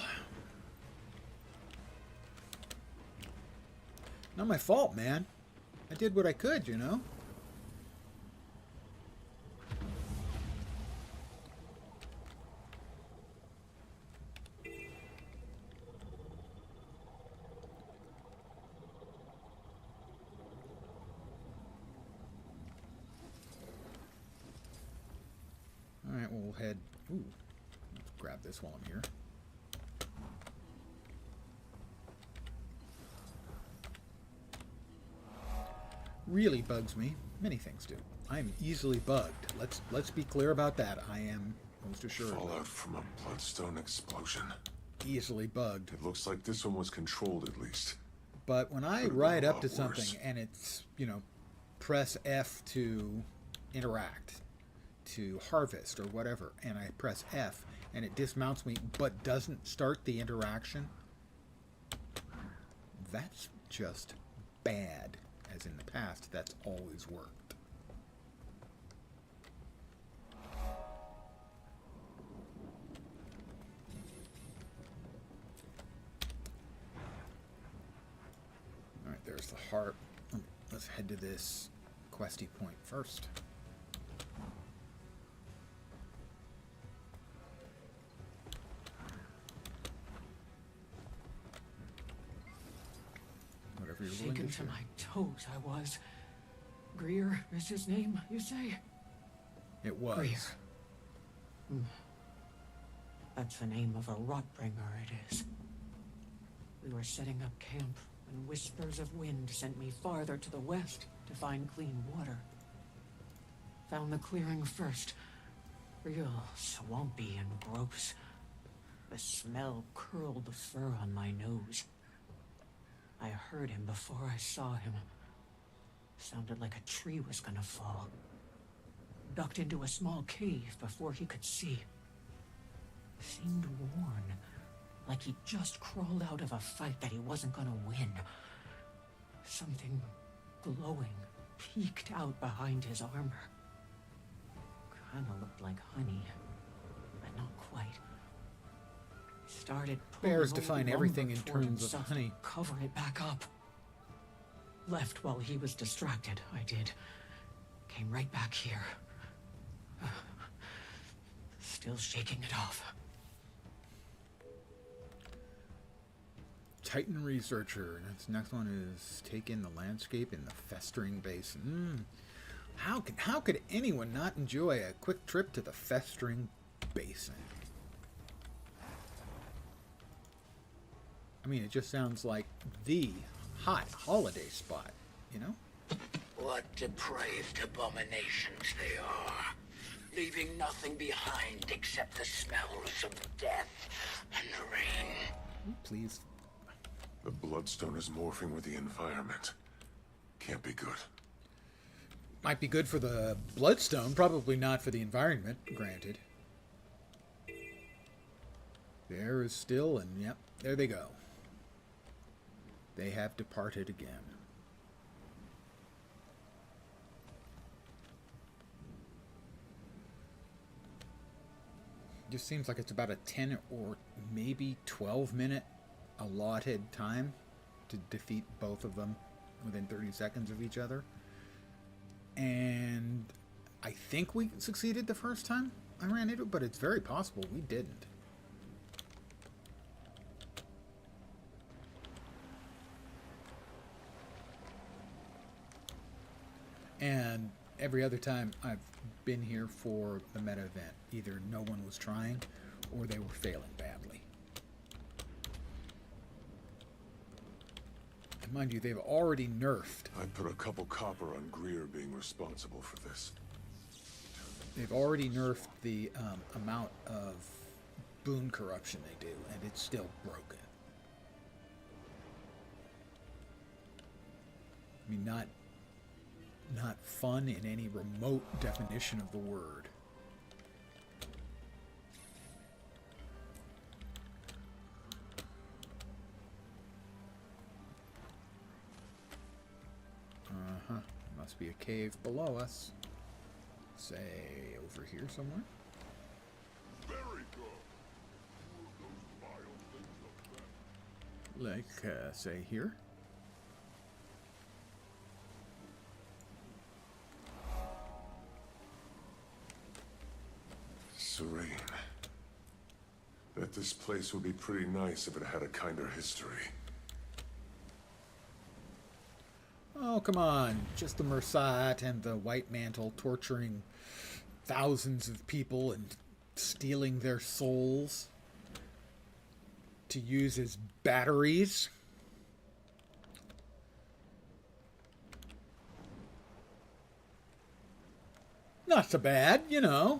Not my fault, man. I did what I could, you know? Alright, well, we'll head... Ooh. Let's grab this while I'm here. Really bugs me. Many things do. I am easily bugged. Let's be clear about that. I am most assuredly Fallout from a bloodstone explosion. easily bugged. It looks like this one was controlled at least. But when I Could've ride been a up lot to something worse. and it's, you know, press F to interact, to harvest or whatever, and I press F and it dismounts me but doesn't start the interaction, that's just bad. As in the past, that's always worked. Alright, there's the heart. Let's head to this questy point first. Whatever you're willing Shaken to to share. my toes, I was. Greer is his name, you say? It was. Greer. That's the name of a rotbringer, it is. We were setting up camp when whispers of wind sent me farther to the west to find clean water. Found the clearing first. Real swampy and gross. The smell curled the fur on my nose. I heard him before I saw him. Sounded like a tree was gonna fall. Ducked into a small cave before he could see. Seemed worn, like he just crawled out of a fight that he wasn't gonna win. Something glowing peeked out behind his armor. Kinda looked like honey, but not quite. Started pulling Bears old define lumber everything in toward terms of himself honey. to cover it back up. Left while he was distracted, I did. Came right back here. Still shaking it off. Titan researcher. That's next one is take in the landscape in the festering basin. How could anyone not enjoy a quick trip to the festering basin? I mean, it just sounds like the hot holiday spot, you know? What depraved abominations they are, leaving nothing behind except the smells of death and rain. Please. The bloodstone is morphing with the environment. Can't be good. Might be good for the bloodstone, probably not for the environment, granted. There is still, and yep, there they go. They have departed again. Just seems like it's about a 10 or maybe 12-minute allotted time to defeat both of them within 30 seconds of each other. And I think we succeeded the first time I ran into it, but it's very possible we didn't. And every other time I've been here for the meta event, either no one was trying or they were failing badly. And mind you, they've already nerfed. I put a couple copper on Greer being responsible for this. They've already nerfed the amount of boon corruption they do, and it's still broken. I mean, not fun in any remote definition of the word. be a cave below us. Say, over here somewhere? Very good. Those vile things up there. Like, say here? Serene. Bet this place would be pretty nice if it had a kinder history. Oh, come on. Just the Mersat and the White Mantle torturing thousands of people and stealing their souls to use as batteries. Not so bad, you know.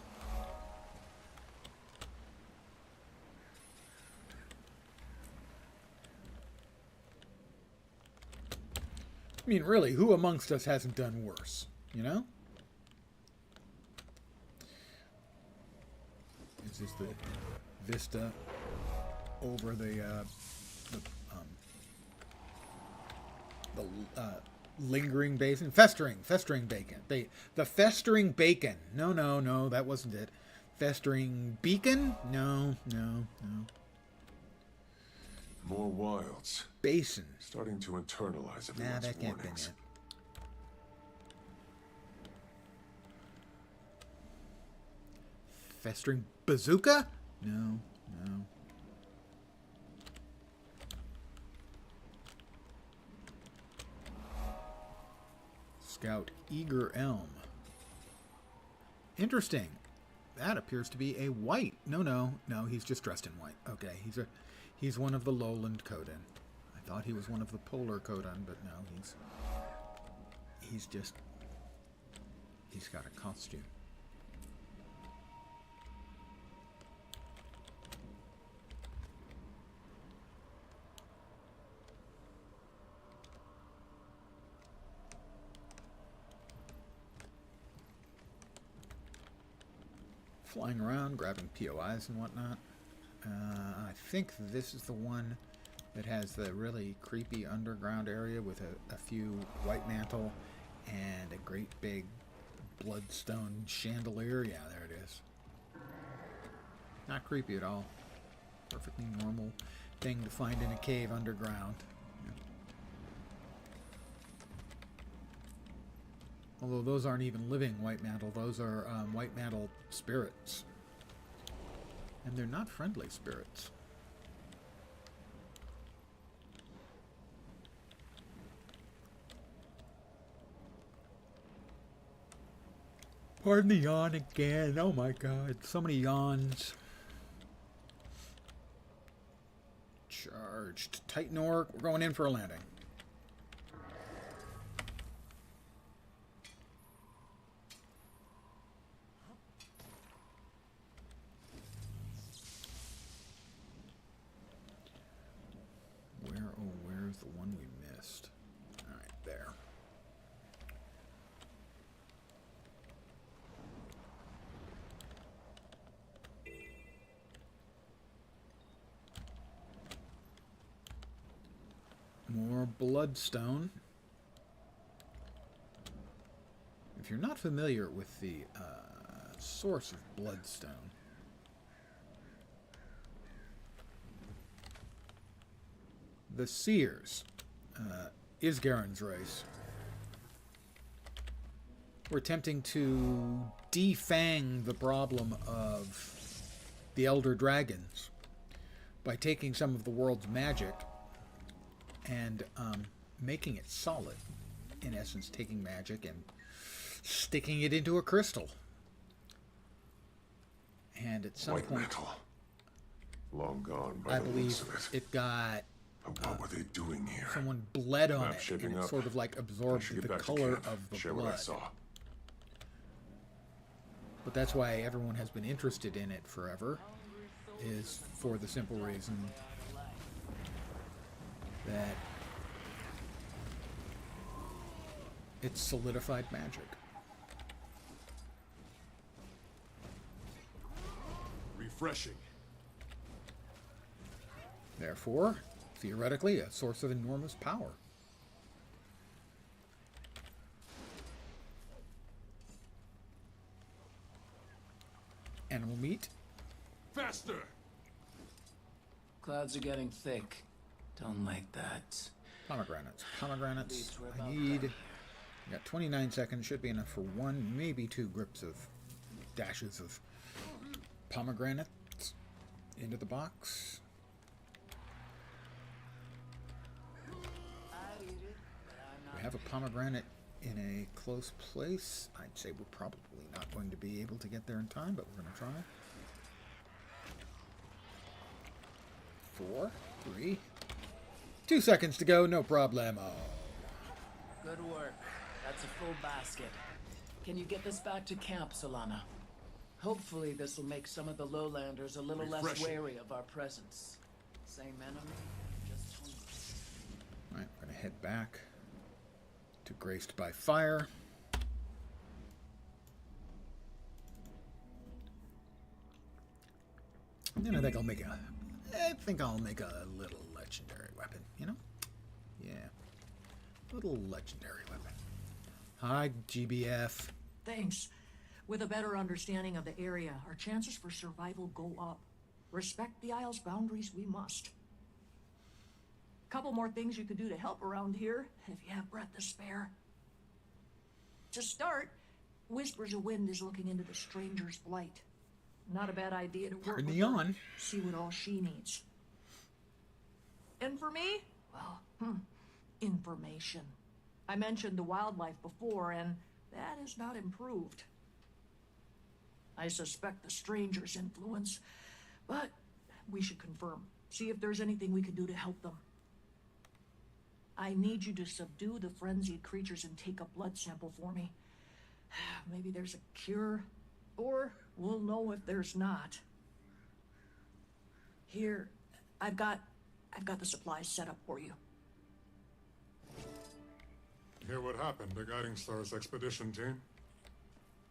I mean, really, who amongst us hasn't done worse, you know? This is the vista over the lingering basin. Festering bacon. The festering bacon. No, that wasn't it. Festering beacon? No. More wilds. Basin. Starting to internalize everyone's That can't be warnings. it. Festering bazooka? No. Scout Eager Elm. Interesting. That appears to be a white. No, he's just dressed in white. Okay, he's one of the lowland Kodan. I thought he was one of the polar Kodan, but no, he's got a costume. Flying around, grabbing POIs and whatnot. I think this is the one that has the really creepy underground area with a few white mantle and a great big bloodstone chandelier. Yeah, there it is. Not creepy at all. Perfectly normal thing to find in a cave underground. Although those aren't even living white mantle, those are white mantle spirits. And they're not friendly spirits. Pardon the yawn again. Oh my god, so many yawns. Charged. Titan Orc, we're going in for a landing. Where's the one we missed? Alright, there. More bloodstone. If you're not familiar with the source of bloodstone, the Seers, Isgaren's race, were attempting to defang the problem of the Elder Dragons by taking some of the world's magic and making it solid. In essence, taking magic and sticking it into a crystal. And at some White point, metal. Long gone by I the believe looks of it. it got... But what were they doing here? Someone bled on Map it, shaping and it up. sort of like I absorbed should get the back to color camp, of the share what I blood. saw. But that's why everyone has been interested in it forever, is for the simple reason that it's solidified magic. Refreshing. Therefore, theoretically, a source of enormous power. We'll meet. Faster! Clouds are getting thick. Don't like that. Pomegranates. Pomegranates. Least we're I about need... done. Got 29 seconds. Should be enough for 1, maybe 2 grips of... dashes of pomegranates into the box. We have a pomegranate in a close place. I'd say we're probably not going to be able to get there in time, but we're going to try. 4, 3, 2 seconds to go, no problemo. Good work. That's a full basket. Can you get this back to camp, Solana? Hopefully this will make some of the lowlanders a little less wary of our presence. Same enemy, just hungry. Alright, we're going to head back to Graced by Fire. And then I think I'll make a little legendary weapon, you know? Yeah. Little legendary weapon. Hi, GBF. Thanks. With a better understanding of the area, our chances for survival go up. Respect the Isle's boundaries, we must. Couple more things you could do to help around here, if you have breath to spare. To start, Whispers of Wind is looking into the Stranger's Blight. Not a bad idea to work Pardon with the her, yawn. see what all she needs. And for me, well, information. I mentioned the wildlife before, and that has not improved. I suspect the Stranger's influence, but we should confirm. See if there's anything we can do to help them. I need you to subdue the frenzied creatures and take a blood sample for me. Maybe there's a cure, or we'll know if there's not. Here, I've got the supplies set up for you. Hear what happened to Guiding Star's expedition team?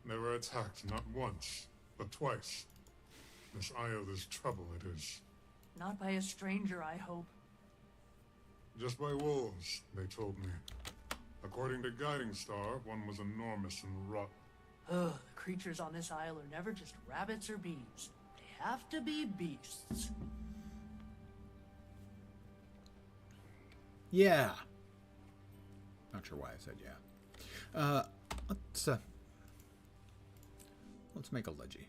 They were attacked not once, but twice. This Io is trouble it is. Not by a stranger, I hope. Just by wolves, they told me. According to Guiding Star, one was enormous and rotten. Ugh, the creatures on this isle are never just rabbits or bees. They have to be beasts. Yeah. Not sure why I said yeah. Let's make a leggy.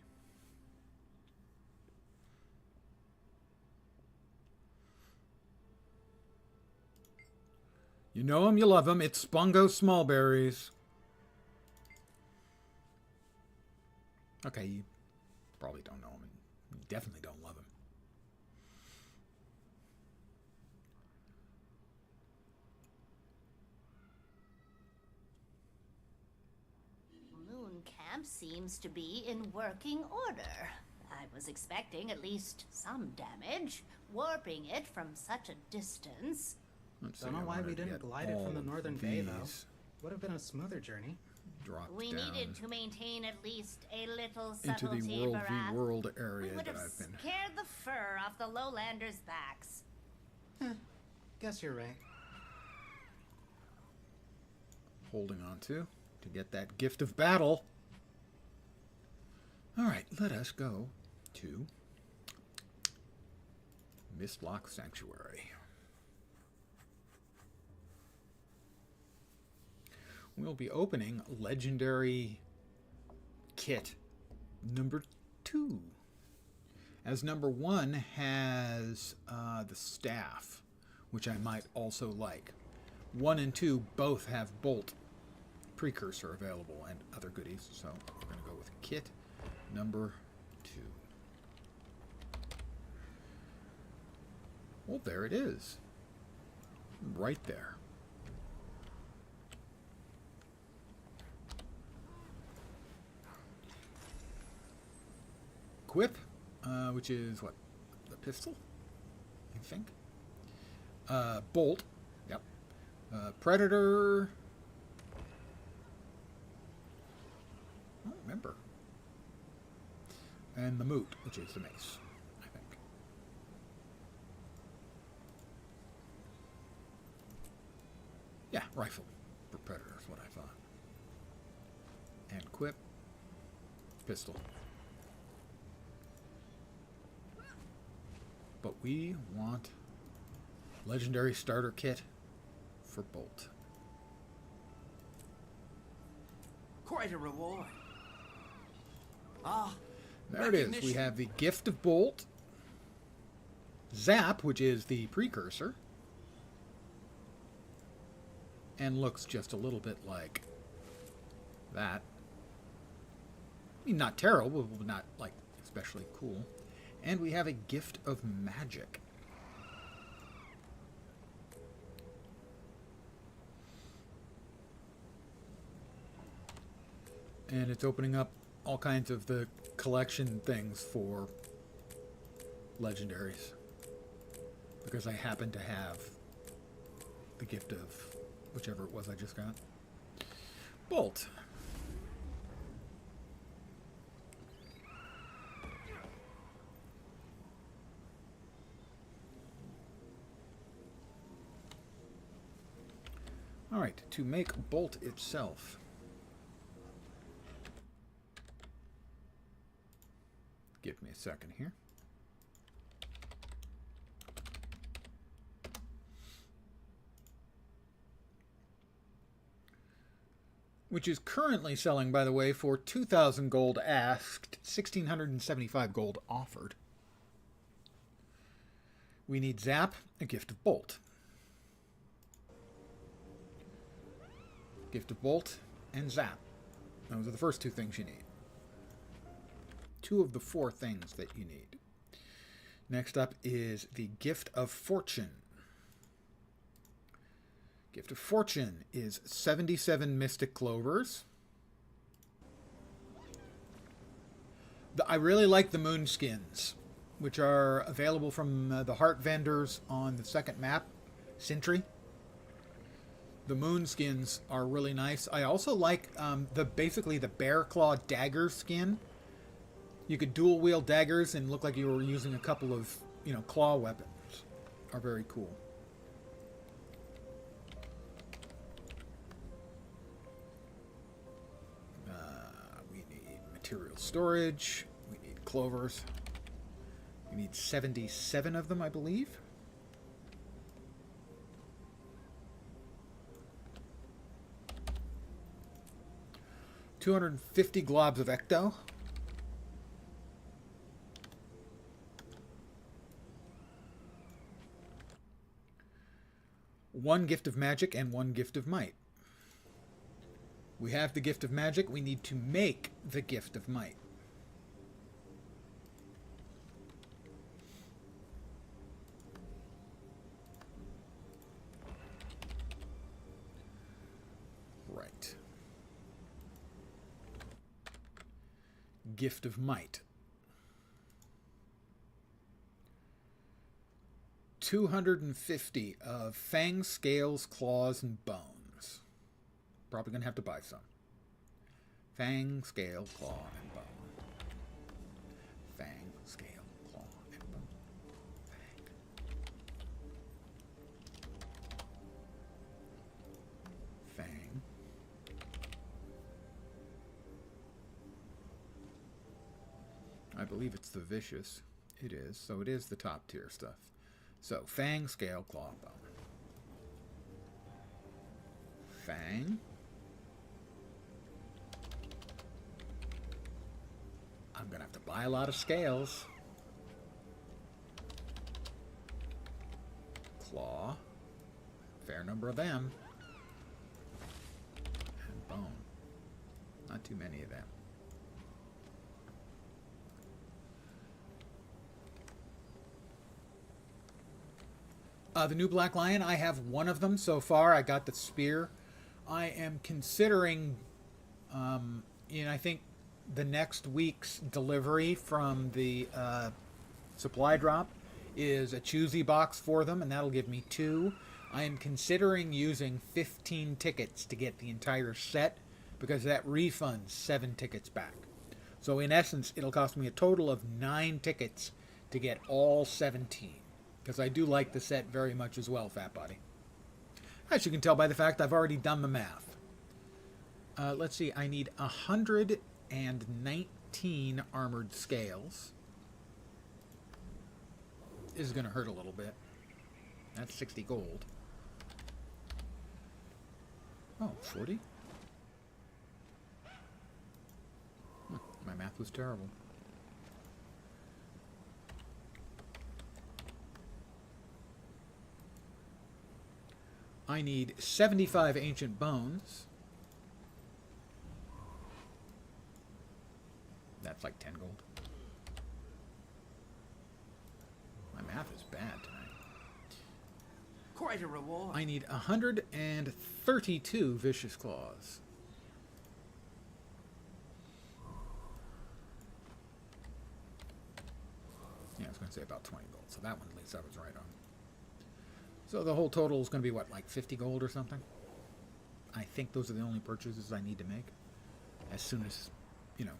You know him, you love him. It's Spungo Smallberries. Okay, you probably don't know him. You definitely don't love him. Moon Camp seems to be in working order. I was expecting at least some damage. Warping it from such a distance. Don't know why we didn't glide it from the northern bay, though. Would have been a smoother journey. We needed to maintain at least a little into subtlety, the World v Barath. World area We would that have I've been scared the fur off the lowlanders' backs. Guess you're right. holding on to get that gift of battle. All right, let us go to Mistlock Sanctuary. We'll be opening Legendary Kit number 2. As number 1 has the staff, which I might also like. 1 and 2 both have Bolt Precursor available and other goodies, so we're going to go with Kit number 2. Well, there it is. Right there. Quip, which is what? The pistol, I think. Bolt, yep. Predator. I don't remember. And the Moot, which is the mace, I think. Yeah, rifle for Predator is what I thought. And Quip, pistol. but we want legendary starter kit for Bolt. Quite a reward. Ah, there it is. We have the Gift of Bolt, Zap, which is the precursor, and looks just a little bit like that. I mean, not terrible, but not like especially cool. And we have a Gift of Magic. And it's opening up all kinds of the collection things for legendaries. Because I happen to have the gift of whichever it was I just got. Bolt. Alright, to make Bolt itself. Give me a second here. Which is currently selling, by the way, for 2,000 gold asked, 1,675 gold offered. We need Zap, a Gift of Bolt. Gift of Bolt and Zap. Those are the first two things you need. Two of the four things that you need. Next up is the Gift of Fortune. Gift of Fortune is 77 Mystic Clovers. I really like the moon skins, which are available from the heart vendors on the second map, Sentry. The moon skins are really nice. I also like basically the bear claw dagger skin. You could dual wield daggers and look like you were using a couple of, claw weapons. Are very cool. We need material storage. We need clovers. We need 77 of them, I believe. $250 globs of Ecto. One Gift of Magic and one Gift of Might. We have the Gift of Magic. We need to make the Gift of Might. Right. Gift of Might. 250 of fangs, scales, claws, and bones. Probably going to have to buy some. Fang, scale, claw, and bone. Fang, scale, claw, and bone. Fang. Fang. I believe it's the vicious. It is. So it is the top tier stuff. So, Fang, Scale, Claw, Bone. Fang. I'm going to have to buy a lot of scales. Claw. Fair number of them. And Bone. Not too many of them. The new Black Lion, I have one of them so far. I got the spear. I am considering, I think the next week's delivery from the supply drop is a choosy box for them, and that'll give me 2. I am considering using 15 tickets to get the entire set, because that refunds 7 tickets back. So in essence, it'll cost me a total of 9 tickets to get all 17. Because I do like the set very much as well, Fat Body. As you can tell by the fact I've already done the math. Let's see, I need 119 armored scales. is going to hurt a little bit. That's 60 gold. Oh, 40? My math was terrible. I need 75 ancient bones. That's like 10 gold. My math is bad tonight. Quite a reward. I need 132 vicious claws. Yeah, I was going to say about 20 gold. So that one, at least I was right on. So the whole total is going to be, what, like 50 gold or something? I think those are the only purchases I need to make. As soon as, you know,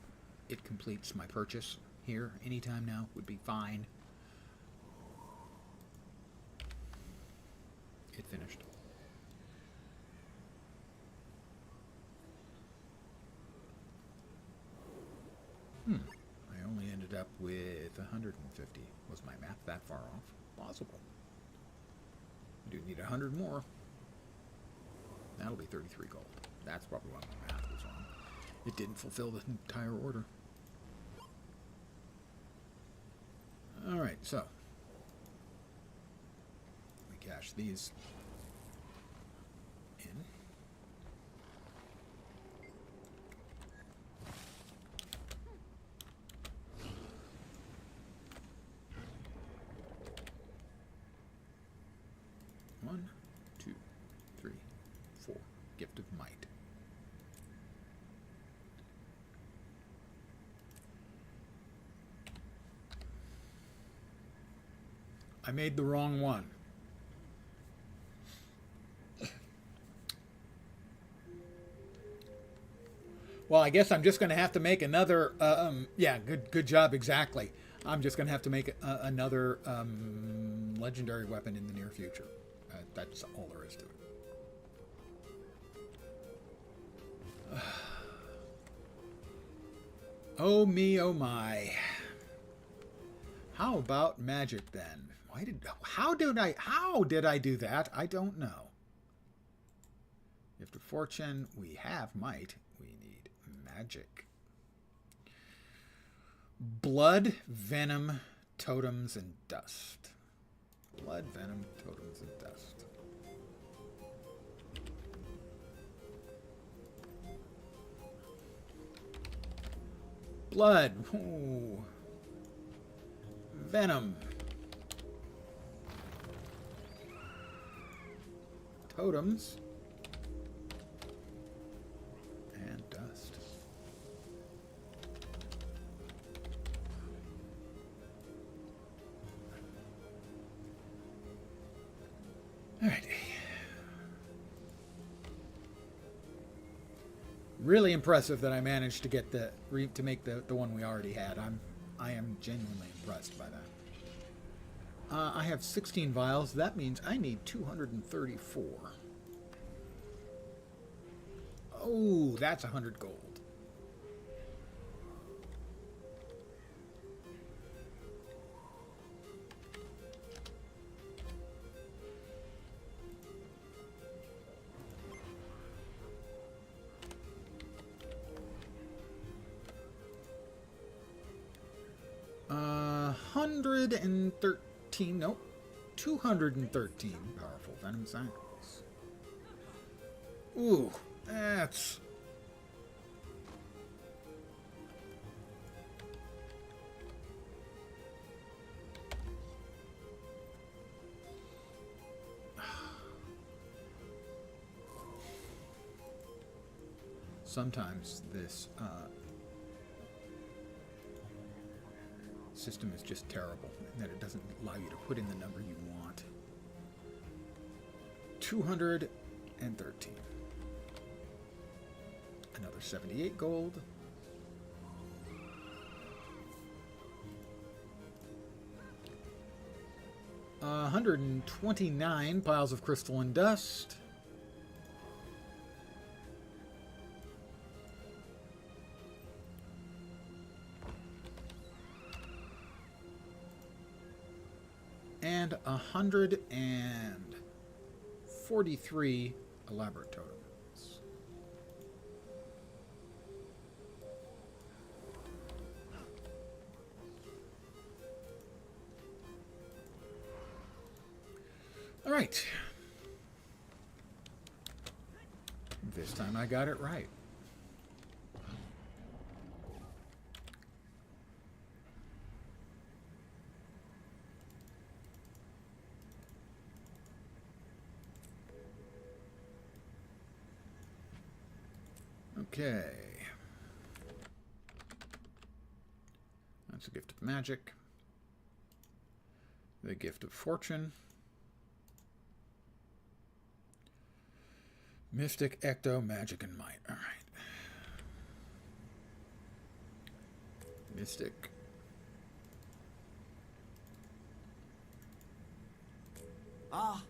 it completes my purchase here, anytime now would be fine. It finished. I only ended up with 150. Was my math that far off? Possible. I do need 100 more. That'll be 33 gold. That's probably why my math was wrong. It didn't fulfill the entire order. Alright, so. We cache these in. One, two, three, four. Gift of Might. I made the wrong one. Well, I guess I'm just going to have to make another. Yeah, good job. Exactly. I'm just going to have to make another legendary weapon in the near future. That's all there is to it. Oh me, oh my. How about magic then? How did I do that? I don't know. Gift of Fortune, we have might. We need magic. Blood, venom, totems, and dust. Blood, venom, totems, and dust. Blood. Ooh. Venom. Totems. And dust. Alright. Really impressive that I managed to get to make the one we already had. I am genuinely impressed by that. I have 16 vials. That means I need 234. Oh, that's 100 gold. Nope. 213 powerful venom samples. Ooh, that's... Sometimes this system is just terrible, that it doesn't allow you to put in the number you want. 213. Another 78 gold. Uh, 129 piles of crystalline dust. and 143 elaborate totems. All right. This time I got it right. Okay. That's a gift of magic. The gift of fortune. Mystic, Ecto, Magic, and Might. All right. Mystic. Ah,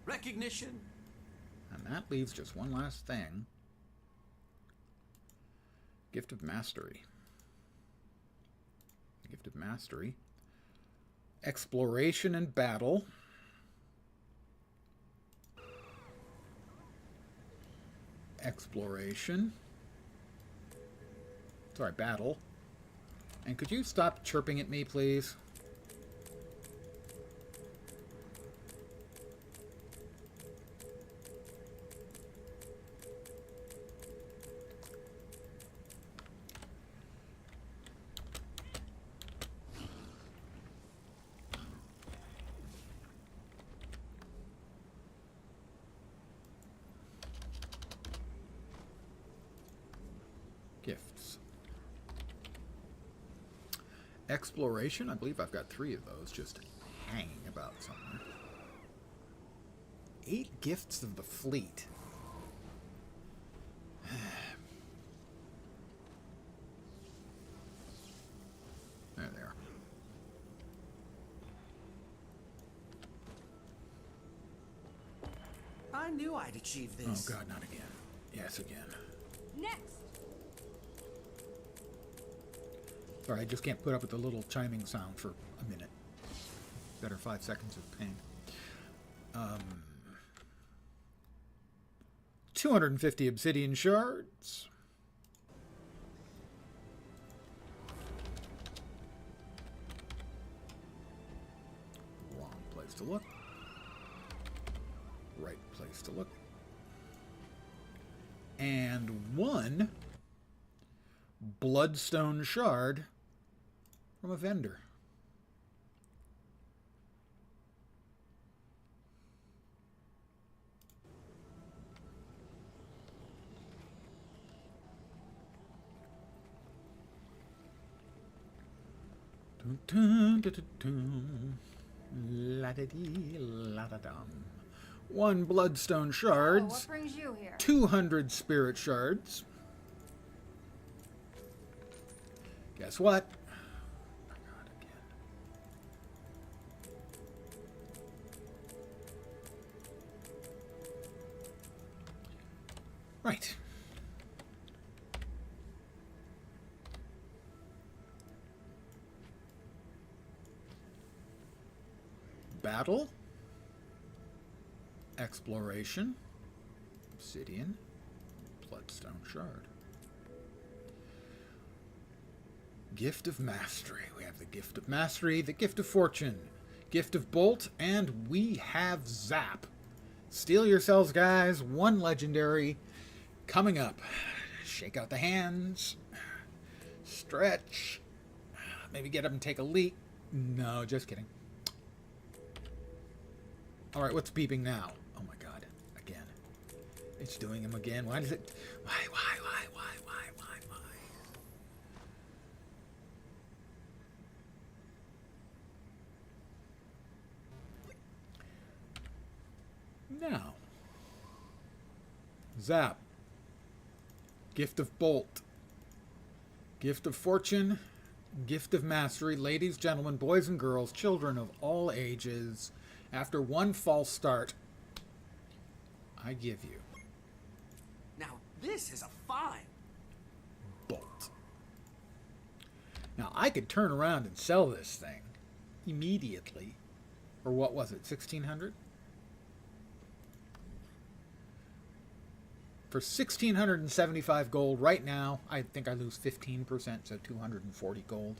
recognition. And that leaves just one last thing. Gift of Mastery. Gift of Mastery. Exploration and Battle. Exploration. Sorry, battle. And could you stop chirping at me, please? Gifts. Exploration. I believe I've got 3 of those just hanging about somewhere. 8 gifts of the fleet. There they are. I knew I'd achieve this. Oh God, not again. Yes, again. Next. Sorry, I just can't put up with the little chiming sound for a minute. Better 5 seconds of pain. 250 obsidian shards. Wrong place to look. Right place to look. And 1 bloodstone shard from a vendor. Dun, dun, dun, dun, dun. La-da-dee, la-da-dum. 1 bloodstone shards. What brings you here? 200 spirit shards. Guess what? Oh my God, again. Right. Battle. Exploration. Obsidian. Bloodstone shard. Gift of Mastery. We have the Gift of Mastery, the Gift of Fortune, Gift of Bolt, and we have Zap. Steel yourselves, guys. 1 legendary coming up. Shake out the hands. Stretch. Maybe get up and take a leak. No, just kidding. All right, what's beeping now? Oh my God, again. It's doing him again. Why does it? Why? Now, Zap. Gift of Bolt. Gift of Fortune. Gift of Mastery. Ladies, gentlemen, boys and girls, children of all ages. After 1 false start, I give you. Now, this is a find. Bolt. Now, I could turn around and sell this thing immediately. Or what was it, 1,600? For 1,675 gold right now, I think I lose 15%, so 240 gold.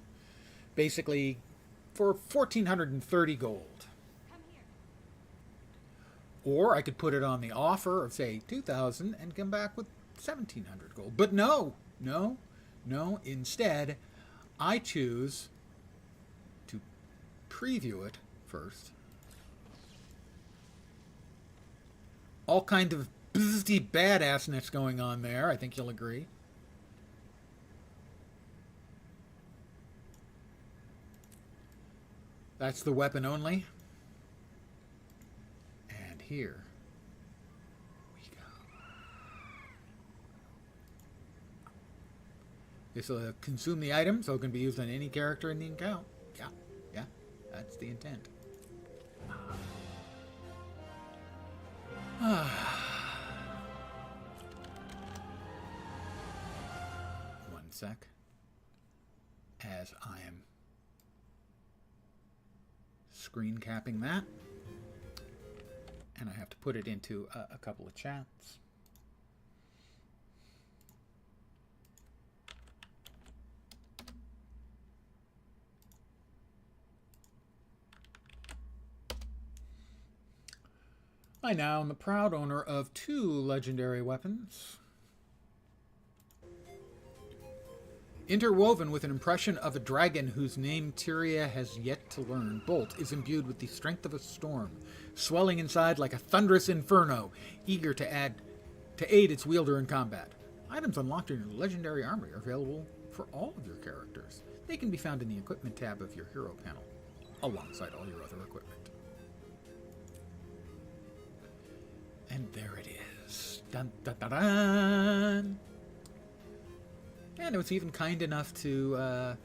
Basically, for 1,430 gold. Or I could put it on the offer of, say, 2,000 and come back with 1,700 gold. But no. Instead, I choose to preview it first. All kind of badassness going on there, I think you'll agree. That's the weapon only. And here we go. This will consume the item, so it can be used on any character in the account. Yeah, that's the intent. One sec. As I am screen capping that. And I have to put it into a couple of chats. I now am the proud owner of 2 legendary weapons. Interwoven with an impression of a dragon whose name Tyria has yet to learn, Bolt is imbued with the strength of a storm, swelling inside like a thunderous inferno, eager to aid its wielder in combat. Items unlocked in your legendary armory are available for all of your characters. They can be found in the equipment tab of your hero panel, alongside all your other equipment. And there it is. Dun, dun, dun, dun. And it was even kind enough to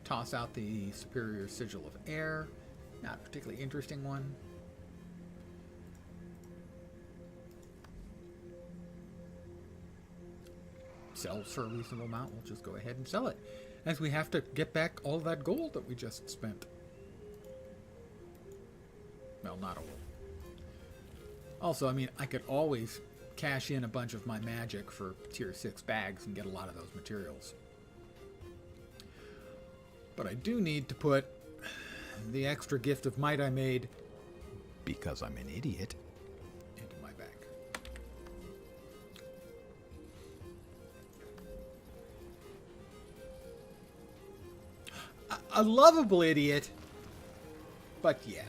toss out the Superior Sigil of Air. Not a particularly interesting one. Sells for a reasonable amount. We'll just go ahead and sell it, as we have to get back all that gold that we just spent. Well, not all. Also, I mean, I could always cash in a bunch of my magic for tier 6 bags and get a lot of those materials. But I do need to put the extra gift of might I made, because I'm an idiot, into my bag. A lovable idiot, but yeah.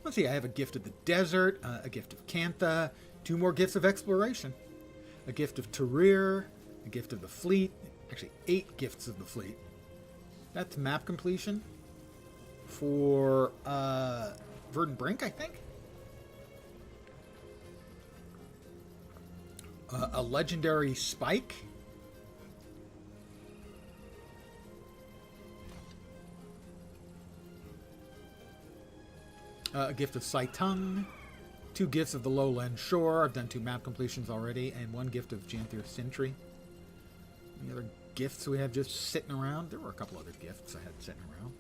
Let's see, I have a gift of the desert, a gift of Cantha, 2 more gifts of exploration, a gift of Tarir, a gift of the fleet, actually 8 gifts of the fleet. That's map completion for Verdant Brink, I think. A legendary spike. A gift of Saitung, 2 gifts of the Lowland Shore. I've done 2 map completions already, and 1 gift of Janthir Sentry. Any other gifts we have just sitting around? There were a couple other gifts I had sitting around.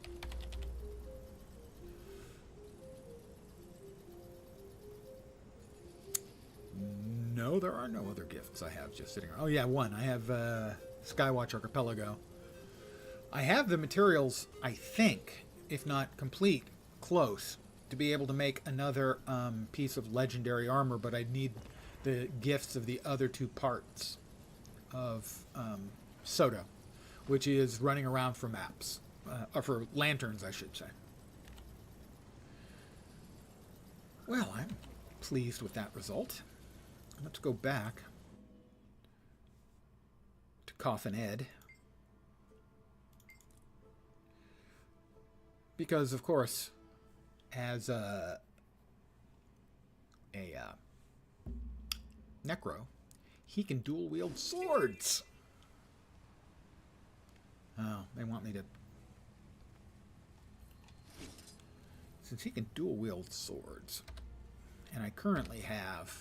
No, there are no other gifts I have just sitting around. Oh yeah, 1. I have Skywatch Archipelago. I have the materials, I think, if not complete, close, to be able to make another piece of legendary armor, but I need the gifts of the other 2 parts of Soto, which is running around for maps, or for lanterns, I should say. Well, I'm pleased with that result. Let's go back to Coffin Ed. Because, of course, as a Necro, he can dual wield swords. Oh, they want me to... Since he can dual wield swords, and I currently have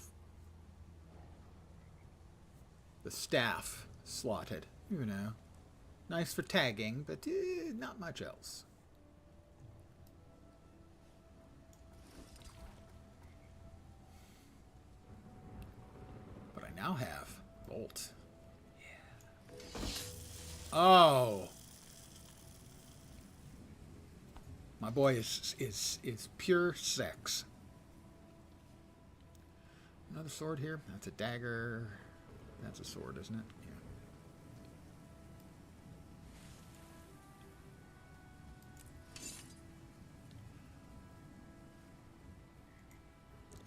the staff slotted. You know, nice for tagging, but not much else. But I now have bolt. Yeah. Oh, my boy is pure sex. Another sword here. That's a dagger. That's a sword, isn't it? Yeah.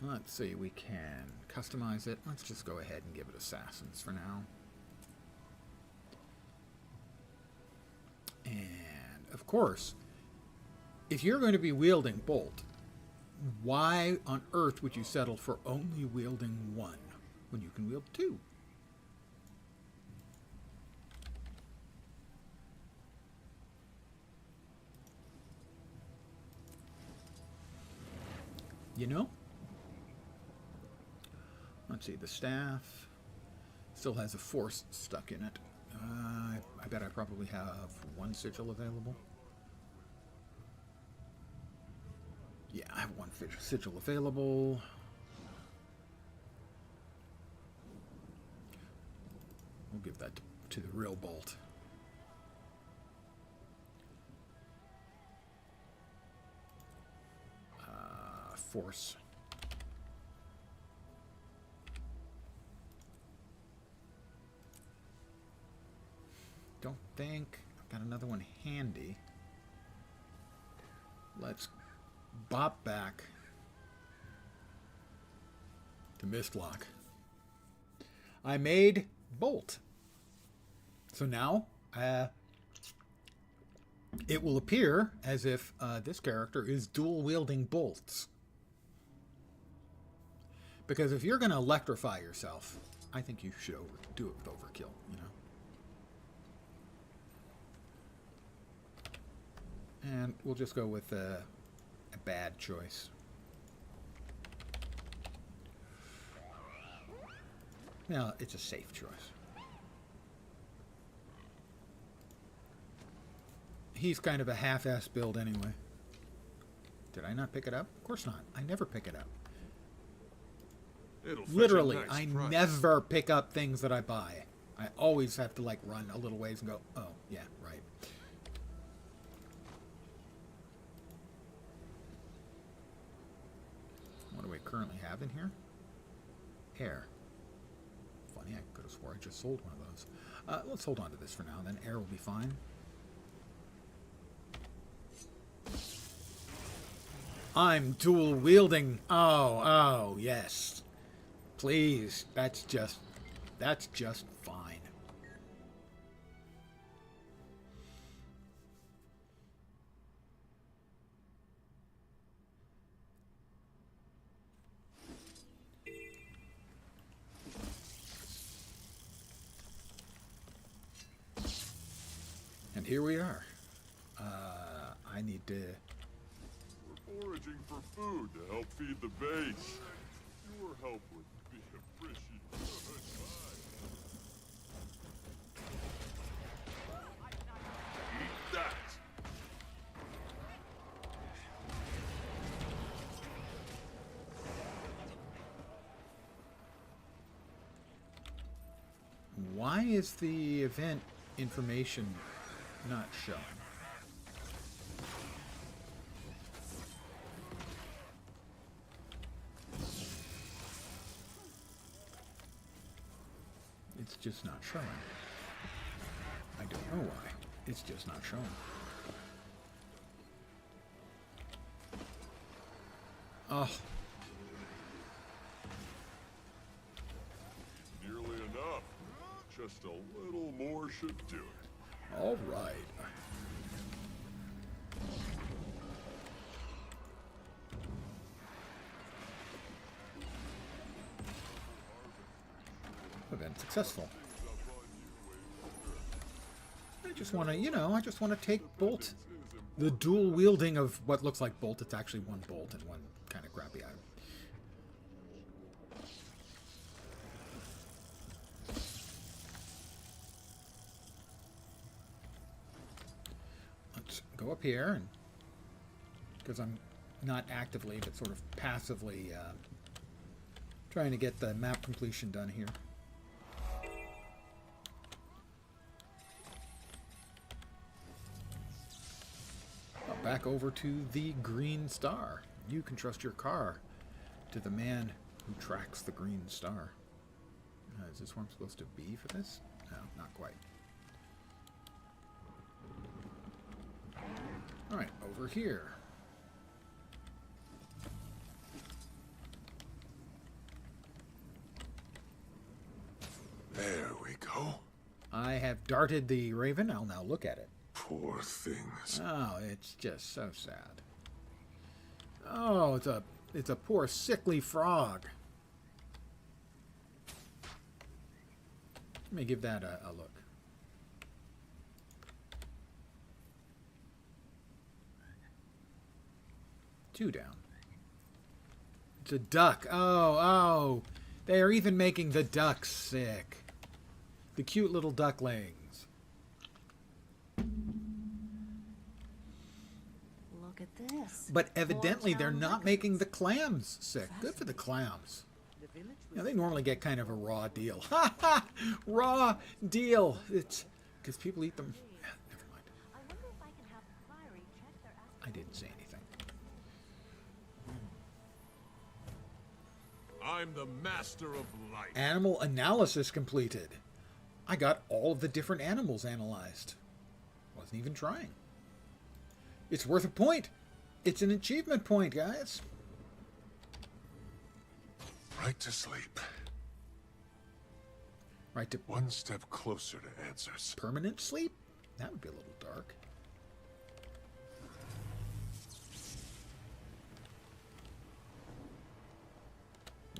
Let's see. We can customize it. Let's just go ahead and give it assassins for now. And of course, if you're going to be wielding bolt, why on earth would you settle for only wielding one when you can wield two? You know? Let's see, the staff still has a force stuck in it. I bet I probably have one sigil available. Yeah, I have one sigil available. We'll give that to the real bolt. Force. Don't think I've got another one handy. Let's bop back to Mistlock. I made bolt. So now it will appear as if this character is dual wielding bolts. Because if you're going to electrify yourself, I think you should do it with overkill, you know? And we'll just go with a bad choice. Well, it's a safe choice. He's kind of a half-ass build anyway. Did I not pick it up? Of course not. I never pick it up. Literally, nice I price. Never pick up things that I buy. I always have to like run a little ways and go, oh, yeah, right. What do we currently have in here? Air. Funny, I could have swore I just sold one of those. Let's hold on to this for now, then air will be fine. I'm dual wielding. Oh, yes. Please, that's just fine. And here we are. I need to... We're foraging for food to help feed the base. Your help would be appreciated. Eat that! Why is the event information not showing? It's just not showing. I don't know why. It's just not showing. Oh. Nearly enough. Just a little more should do it. All right. Event successful. I just want to, I just want to take bolt. The dual wielding of what looks like bolt. It's actually one bolt and one kind of crappy item. go up here, and because I'm not actively, but sort of passively trying to get the map completion done here. Back over to the Green Star. You can trust your car to the man who tracks the Green Star. Is this where I'm supposed to be for this? No, not quite. Alright, over here. There we go. I have darted the raven. I'll now look at it. Poor things. Oh, it's just so sad. Oh, it's a poor sickly frog. Let me give that a look. Two down. It's a duck. Oh. They are even making the ducks sick. The cute little ducklings. Look at this. But evidently they're not making the clams sick. Good for the clams. You know, they normally get kind of a raw deal. Ha ha! Raw deal. It's because people eat them. Never mind. I didn't say anything. I'm the master of life. Animal analysis completed. I got all of the different animals analyzed. Wasn't even trying. It's worth a point. It's an achievement point, guys. Right to sleep. Right to... One step closer to answers. Permanent sleep? That would be a little dark.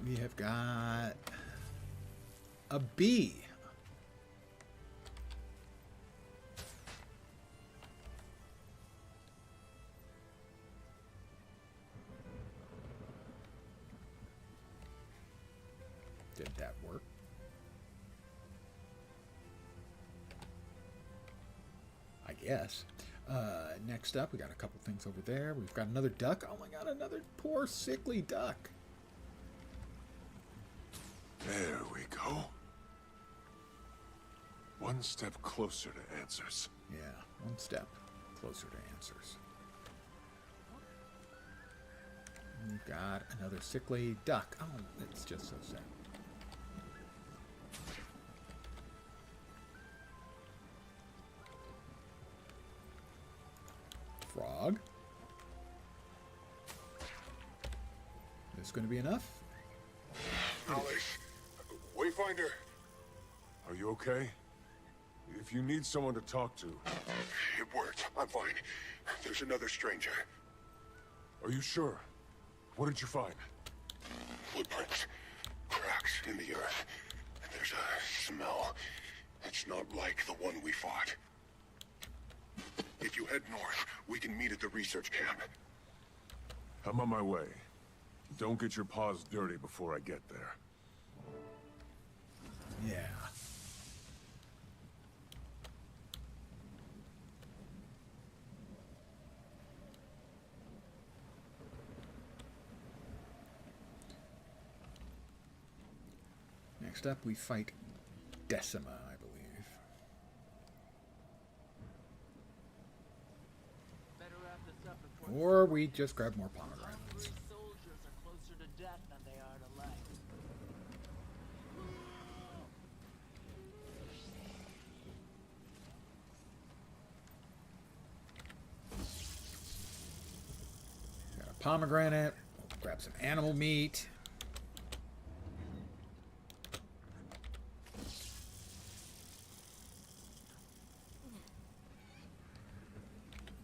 We have got a bee. Did that work? I guess. Next up, we got a couple things over there. We've got another duck. Oh my god, another poor sickly duck. There we go. One step closer to answers. Yeah, one step closer to answers. We've got another sickly duck. Oh, it's just so sad. Frog. This going to be enough? Alice, Wayfinder. Are you okay? If you need someone to talk to. It worked. I'm fine. There's another stranger. Are you sure? What did you find? Footprints. Cracks in the earth. There's a smell. It's not like the one we fought. If you head north, we can meet at the research camp. I'm on my way. Don't get your paws dirty before I get there. Yeah. Next up, we fight Decima, I believe. Or we just grab more pomegranates. Soldiers are closer to death than they are to life. Got a pomegranate. We'll grab some animal meat.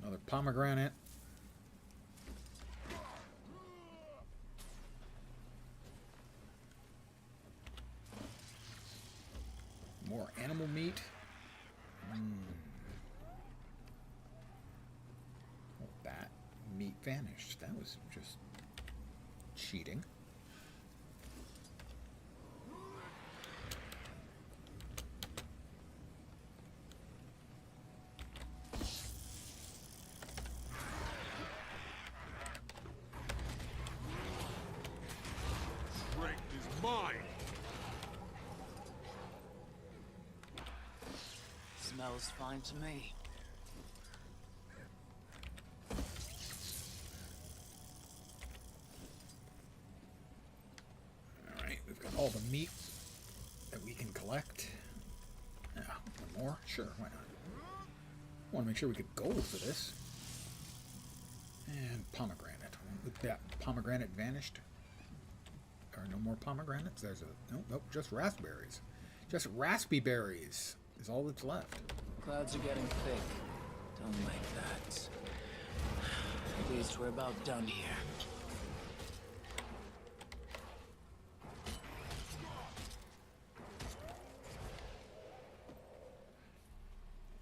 Another pomegranate. More animal meat. Oh, that meat vanished. That was just cheating. mine! Smells fine to me. Alright, we've got all the meat that we can collect. Yeah, one more? Sure, why not? I want to make sure we get gold for this. And pomegranate. That pomegranate vanished. There are no more pomegranates. There's a... Nope, just raspberries. Just raspy berries is all that's left. Clouds are getting thick. Don't like that. At least we're about done here.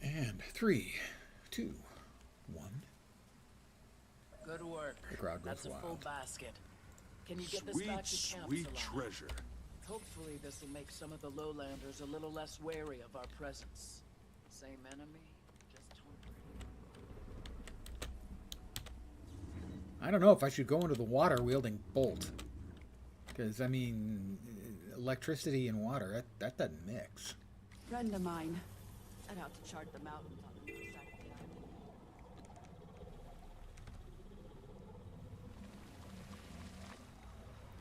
And 3, 2, 1. Good work. The crowd goes That's a wild. full basket. Can you get this back to camp, Sweet Solana? treasure. Hopefully this will make some of the lowlanders a little less wary of our presence. Same enemy, just I don't know if I should go into the water wielding bolt. Because, I mean, electricity and water, that doesn't mix. Friend of mine. I'd have to chart the mountains on the other side of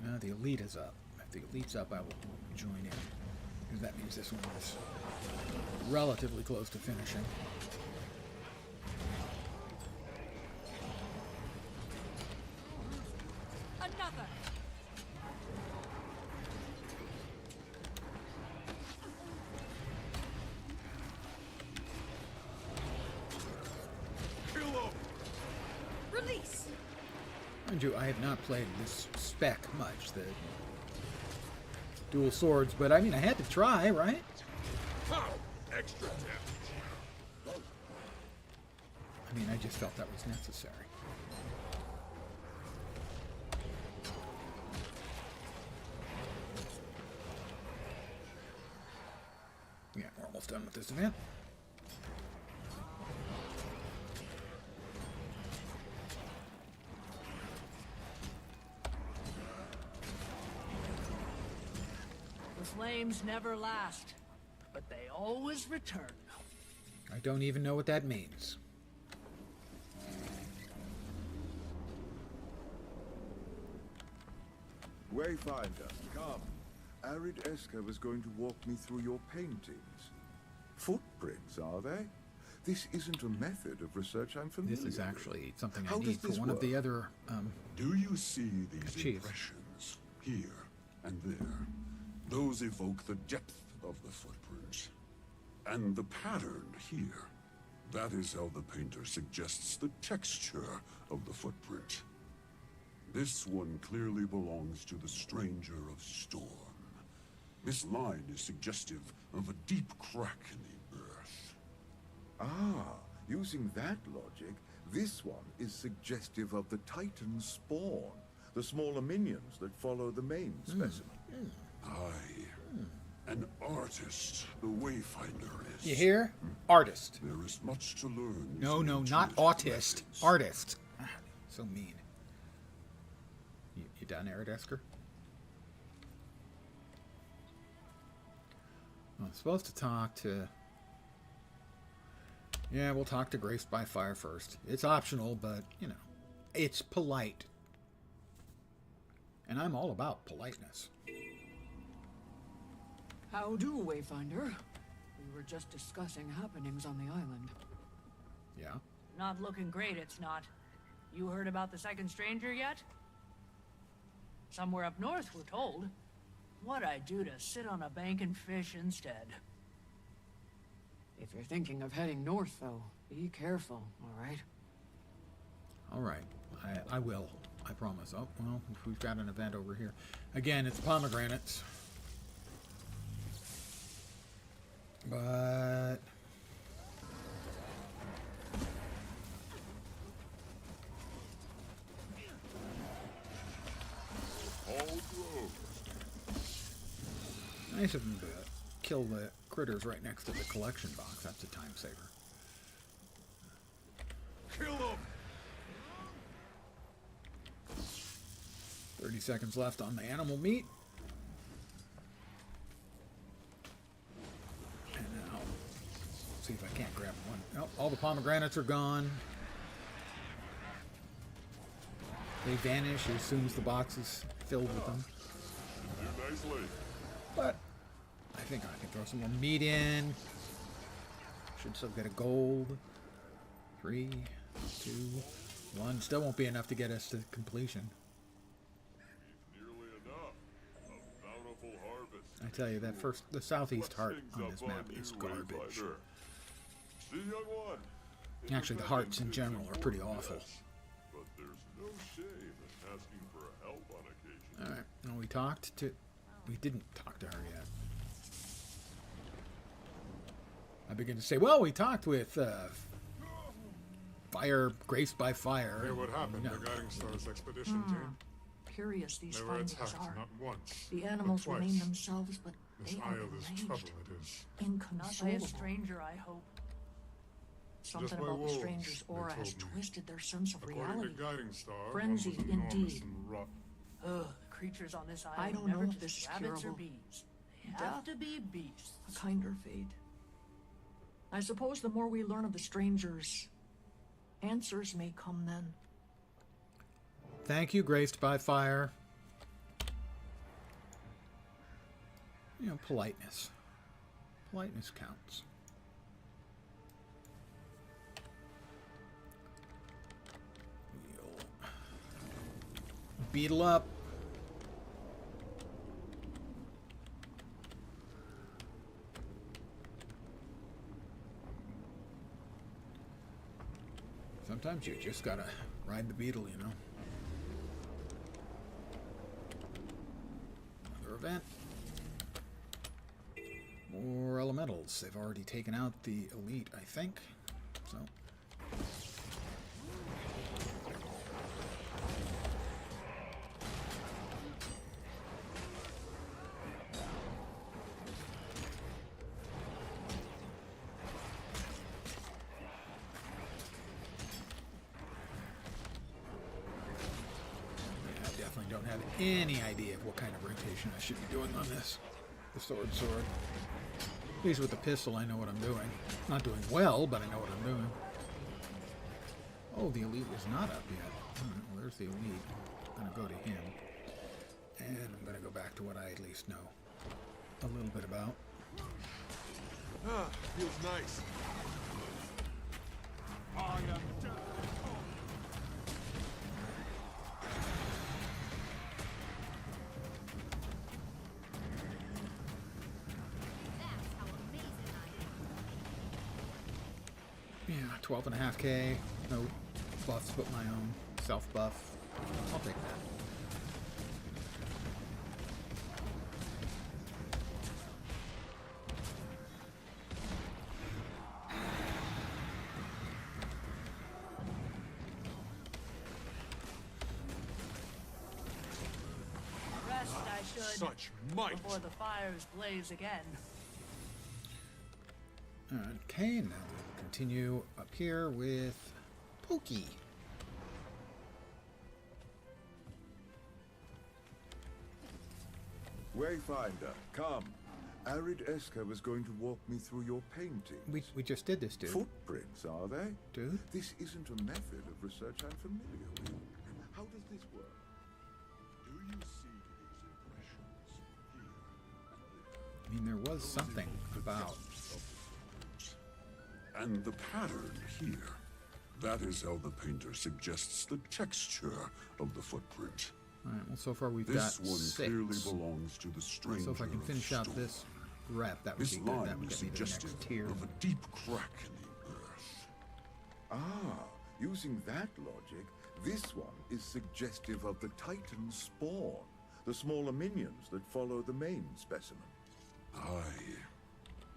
the island. The elite is up. If the elite's up, I will join in. Because that means this one is relatively close to finishing. Another. Kill him! Release. Mind you, I have not played this spec much, the dual swords, but I mean, I had to try, right? Pow! Extra damage. I mean, I just felt that was necessary. Yeah, we're almost done with this event. The flames never last, but they always return. I don't even know what that means. Wayfinder, come. Arid Esker was going to walk me through your paintings. Footprints, are they? This isn't a method of research I'm familiar This is with. actually something How I does need for this one of the work? other Do you see these Chiefs. impressions here and there? Those evoke the depth of the footprint. And the pattern here. That is how the painter suggests the texture of the footprint. This one clearly belongs to the Stranger of Storm. This line is suggestive of a deep crack in the earth. Ah, using that logic, this one is suggestive of the Titan spawn, the smaller minions that follow the main specimen. Aye. An artist, the Wayfinder is. You hear? Artist. There is much to learn. No, from not intuitive autist. methods. Artist. Ah, so mean. You done, Arid Esker? I'm supposed to talk to... Yeah, we'll talk to Grace by Fire first. It's optional, but, you know, it's polite. And I'm all about politeness. How do, Wayfinder? We were just discussing happenings on the island. Yeah? Not looking great, it's not. You heard about the second stranger yet? Somewhere up north, we're told. What'd I do to sit on a bank and fish instead? If you're thinking of heading north, though, be careful, all right? All right. I will. I promise. Oh, well, we've got an event over here. Again, it's pomegranates. But... nice of them to kill the critters right next to the collection box. That's a time saver. Kill him! 30 seconds left on the animal meat. can't grab one. Nope, all the pomegranates are gone. They vanish as soon as the box is filled with them. Do nicely. But I think I can throw some more meat in. Should still get a gold. 3, 2, 1. Still won't be enough to get us to completion. Nearly enough. A bountiful harvest. I tell you, that the southeast heart on this map is garbage. See, young one. Actually, the hearts in general are pretty awful. But there's no shame in asking for help on occasion. All right. Well, we didn't talk to her yet. I begin to say, well, we talked with Fire, Graced by Fire. Hear what happened to Guiding Star's expedition team? Curious these They were findings attacked are. not once, The animals but remain twice. themselves, but This they are Iowa's enraged, trouble it is. Not by a inconsolable. stranger, I hope. Something by about the wolves, stranger's they aura has told me. twisted their sense of According reality. to Guiding Star, Frenzied one was enormous indeed. and rough. Ugh, the creatures on this island I don't never know if just this is rabbits or curable. bees. They have to be beasts. A kinder fate. I suppose the more we learn of the strangers, answers may come then. Thank you, Graced by Fire. You know, politeness. Politeness counts. We'll beetle up. Sometimes you just gotta ride the beetle, you know. Another event. More elementals. They've already taken out the elite, I think. So. I definitely don't have any idea of what kind of rotation I should be doing on this. The sword. At least with the pistol, I know what I'm doing. Not doing well, but I know what I'm doing. Oh, the elite was not up yet. Well, there's the elite. I'm going to go to him. And I'm going to go back to what I at least know a little bit about. Ah, feels nice. I am dead. Yeah, 12.5k. No buffs but my own. Self buff. I'll take that. Rest I should. Such might. Before the fires blaze again. Okay, now we'll continue up here with Pokey. Wayfinder, come. Arid Eska was going to walk me through your painting. We just did this, dude. Footprints, are they? Dude? This isn't a method of research I'm familiar with. How does this work? Do you see these impressions here? I mean, there was something about... And the pattern here. That is how the painter suggests the texture of the footprint. Alright, well, so far we've This got one 6. clearly belongs to the stranger. So if I can finish out this rep, that would This be good. line That would is get me to the suggestive next tier. of a deep crack in the earth. Ah, using that logic, this one is suggestive of the Titan spawn, the smaller minions that follow the main specimen. Aye.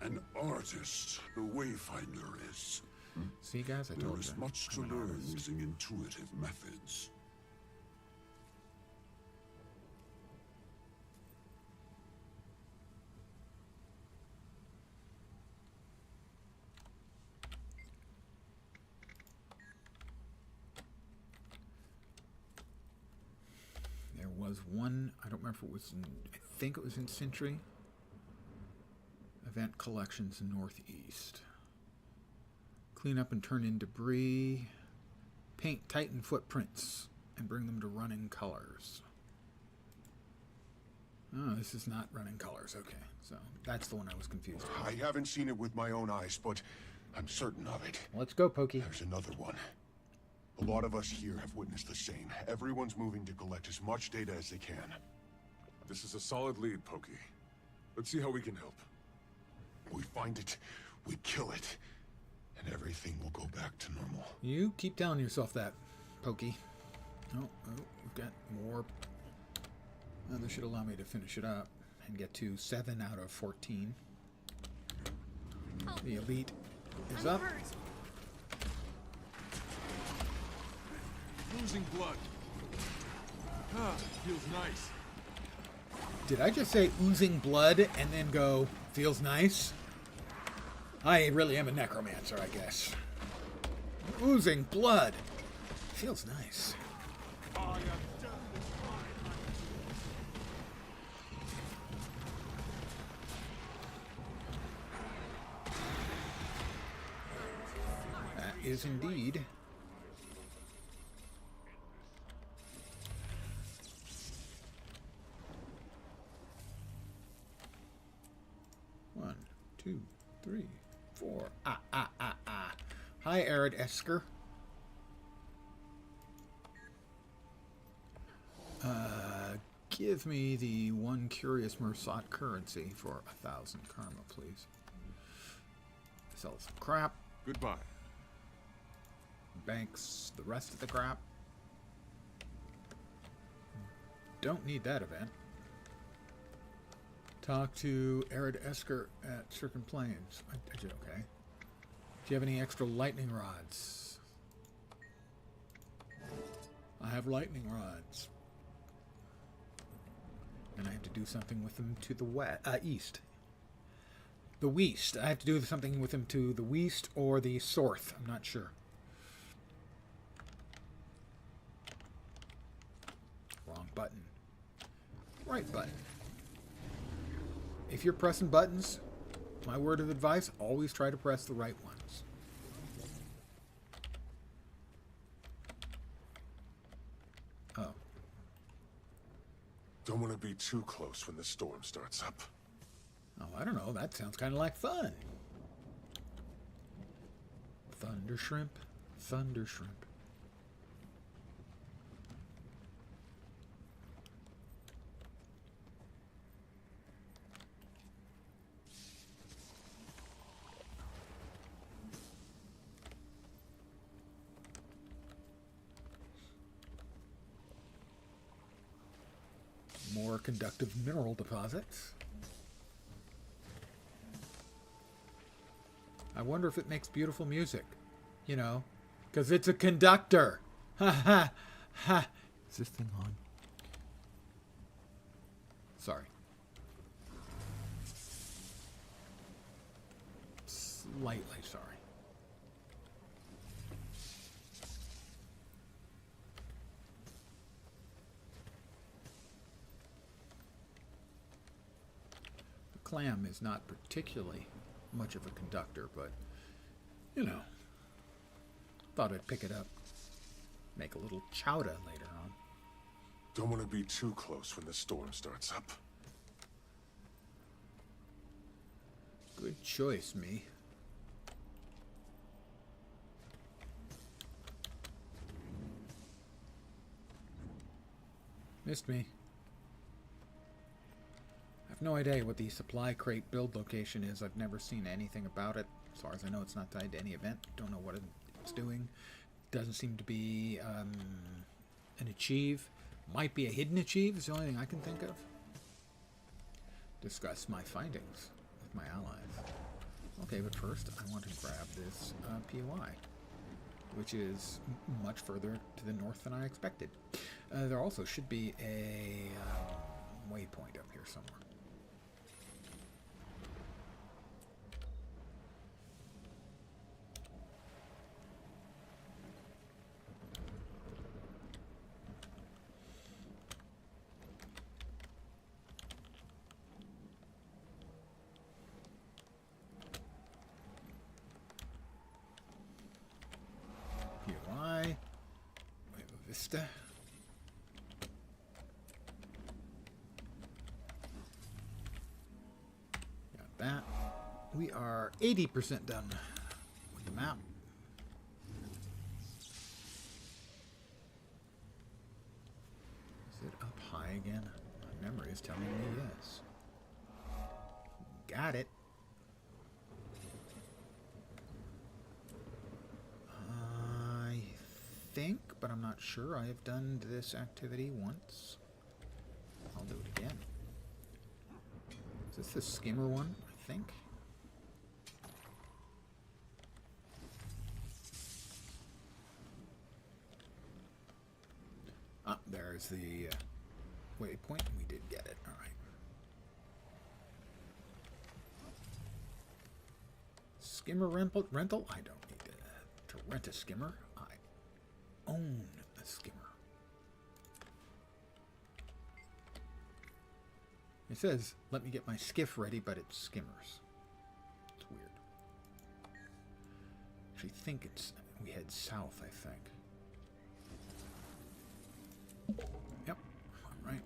An artist, the Wayfinder is. See, guys, I There told is you. much to I'm an learn artist. using intuitive methods. There was one, I don't remember if it was in, I think it was in Century. Event Collections Northeast. Clean up and turn in debris. Paint Titan footprints and bring them to running colors. Oh, this is not running colors. Okay, so that's the one I was confused about. I haven't seen it with my own eyes, but I'm certain of it. Let's go, Pokey. There's another one. A lot of us here have witnessed the same. Everyone's moving to collect as much data as they can. This is a solid lead, Pokey. Let's see how we can help. We find it, we kill it, and everything will go back to normal. You keep telling yourself that, Pokey. Oh, we've got more. Well, this should allow me to finish it up and get to 7 out of 14. The elite is up. Losing blood. Ah, feels nice. Did I just say oozing blood and then go, feels nice? I really am a necromancer, I guess. Oozing blood. Feels nice. That is indeed. One, two, three, four. Hi, Arid Esker. Give me the one curious Mersat currency for 1,000 karma, please. Sell some crap. Goodbye. Banks the rest of the crap. Don't need that event. Talk to Arid Esker at Circum Plains. Okay. Do you have any extra lightning rods? I have lightning rods. And I have to do something with them to the east. The west. I have to do something with them to the west or the south. I'm not sure. Wrong button. Right button. If you're pressing buttons, my word of advice, always try to press the right ones. Oh. Don't want to be too close when the storm starts up. Oh, I don't know. That sounds kind of like fun. Thunder shrimp. Thunder shrimp. More conductive mineral deposits. I wonder if it makes beautiful music. You know, because it's a conductor. Ha ha ha. Is this thing on? Sorry. Slightly sorry. Clam is not particularly much of a conductor, but, you know, thought I'd pick it up. Make a little chowder later on. Don't want to be too close when the storm starts up. Good choice, me. Missed me. I have no idea what the supply crate build location is. I've never seen anything about it. As far as I know, it's not tied to any event. Don't know what it's doing. Doesn't seem to be an achieve. Might be a hidden achieve is the only thing I can think of. Discuss my findings with my allies. Okay, but first I want to grab this POI, which is much further to the north than I expected. There also should be a waypoint up here somewhere. rest. Got that. We are 80% done with the map. Is it up high again? My memory is telling me yes. Got it. I think, but I'm not sure. I have done this activity once. I'll do it again. Is this the skimmer one? I think. Ah, there's the waypoint. We did get it. All right. Skimmer rental? I don't need to rent a skimmer. I own a skimmer. It says, let me get my skiff ready, but it's skimmers. It's weird. Actually, think it's, we head south, I think. Yep, all right.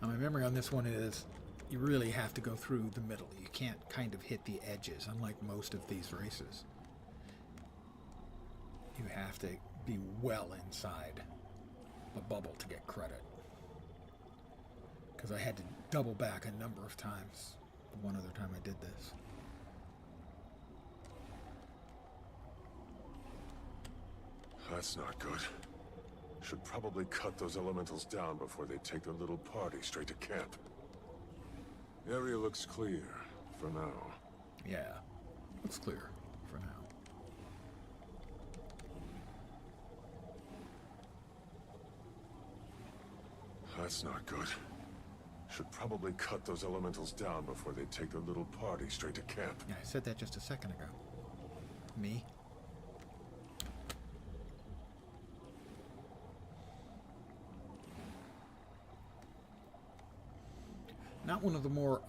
Now, my memory on this one is you really have to go through the middle. You can't kind of hit the edges, unlike most of these races. You have to be well inside the bubble to get credit. Because I had to double back a number of times. The one other time I did this. That's not good. Should probably cut those elementals down before they take their little party straight to camp. The area looks clear for now. Yeah, looks clear for now. That's not good. Should probably cut those elementals down before they take their little party straight to camp. Yeah, I said that just a second ago. Me? Not one of the more,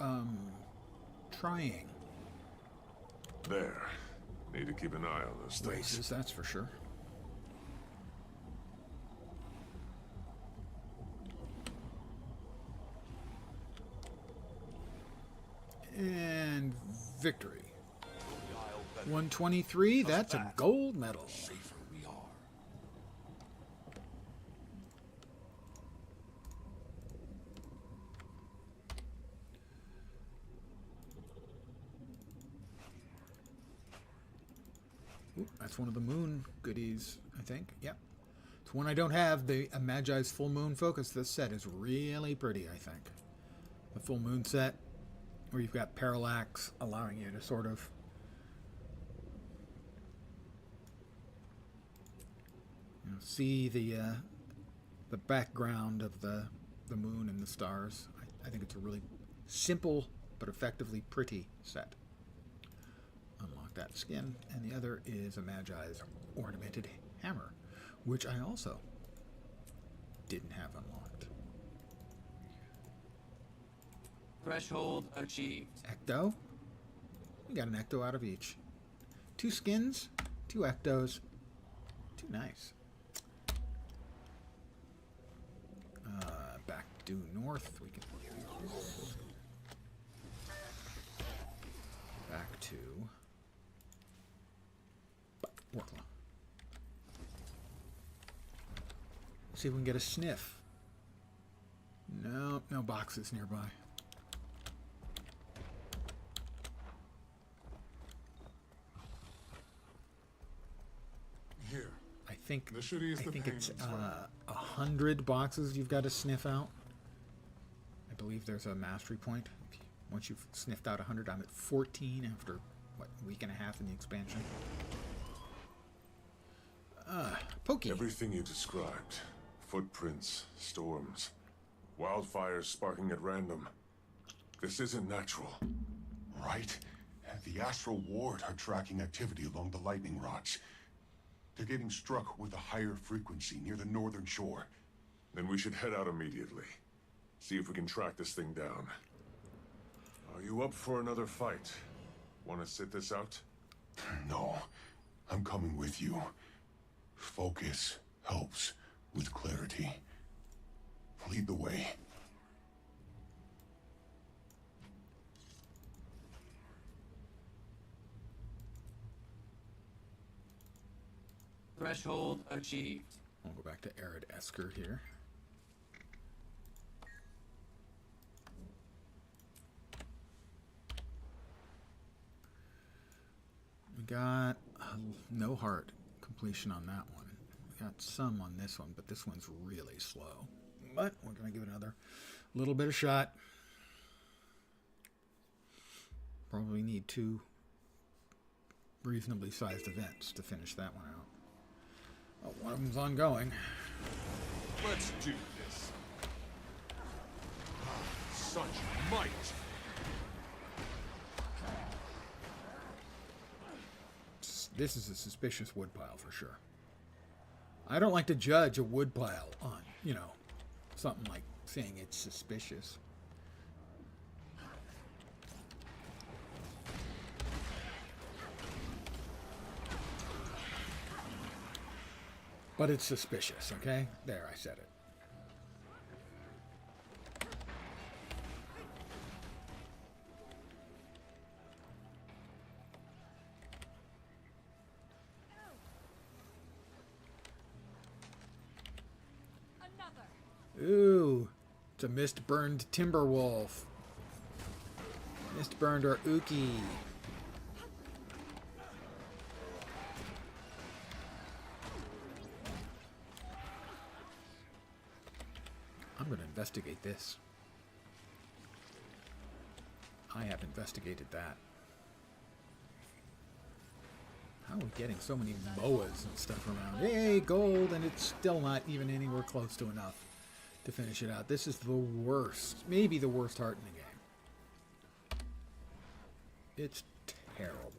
trying. There. Need to keep an eye on those things. Races, that's for sure. And victory. 123, that's a gold medal. Ooh, that's one of the moon goodies, I think. Yep. It's one I don't have. The Magi's full moon focus. This set is really pretty, I think. The full moon set, where you've got parallax allowing you to sort of see the background of the moon and the stars. I think it's a really simple but effectively pretty set. Unlock that skin, and the other is a Magi's ornamented hammer, which I also didn't have unlocked. Threshold achieved. Ecto. We got an Ecto out of each. 2 skins, 2 Ectos. 2 nice. Back due north. We can back to Orkla. See if we can get a sniff. No, no boxes nearby. Here. I think This should ease the pain it's and swelling. 100 boxes you've got to sniff out. I believe there's a mastery point. Once you've sniffed out 100, I'm at 14 after, what, a week and a half in the expansion. Pokey. Everything you described. Footprints, storms, wildfires sparking at random. This isn't natural. Right? The Astral Ward are tracking activity along the lightning rods. They're getting struck with a higher frequency near the northern shore. Then we should head out immediately. See if we can track this thing down. Are you up for another fight? Want to sit this out? No. I'm coming with you. Focus. helps with clarity. Lead the way. Threshold achieved. I'll go back to Arid Esker here. We got no heart completion on that one. We got some on this one, but this one's really slow. But we're going to give it another little bit of shot. Probably need 2 reasonably sized events to finish that one out. Oh, one of them's ongoing. Let's do this. Such might. This is a suspicious woodpile for sure. I don't like to judge a woodpile on, you know, something like saying it's suspicious. But it's suspicious, okay? There, I said it. Ooh, it's a mist-burned timber wolf. Mist-burned or Uki. I'm going to investigate this. I have investigated that. How are we getting so many moas and stuff around? Hey, gold, and it's still not even anywhere close to enough to finish it out. This is the worst, maybe the worst heart in the game. It's terrible.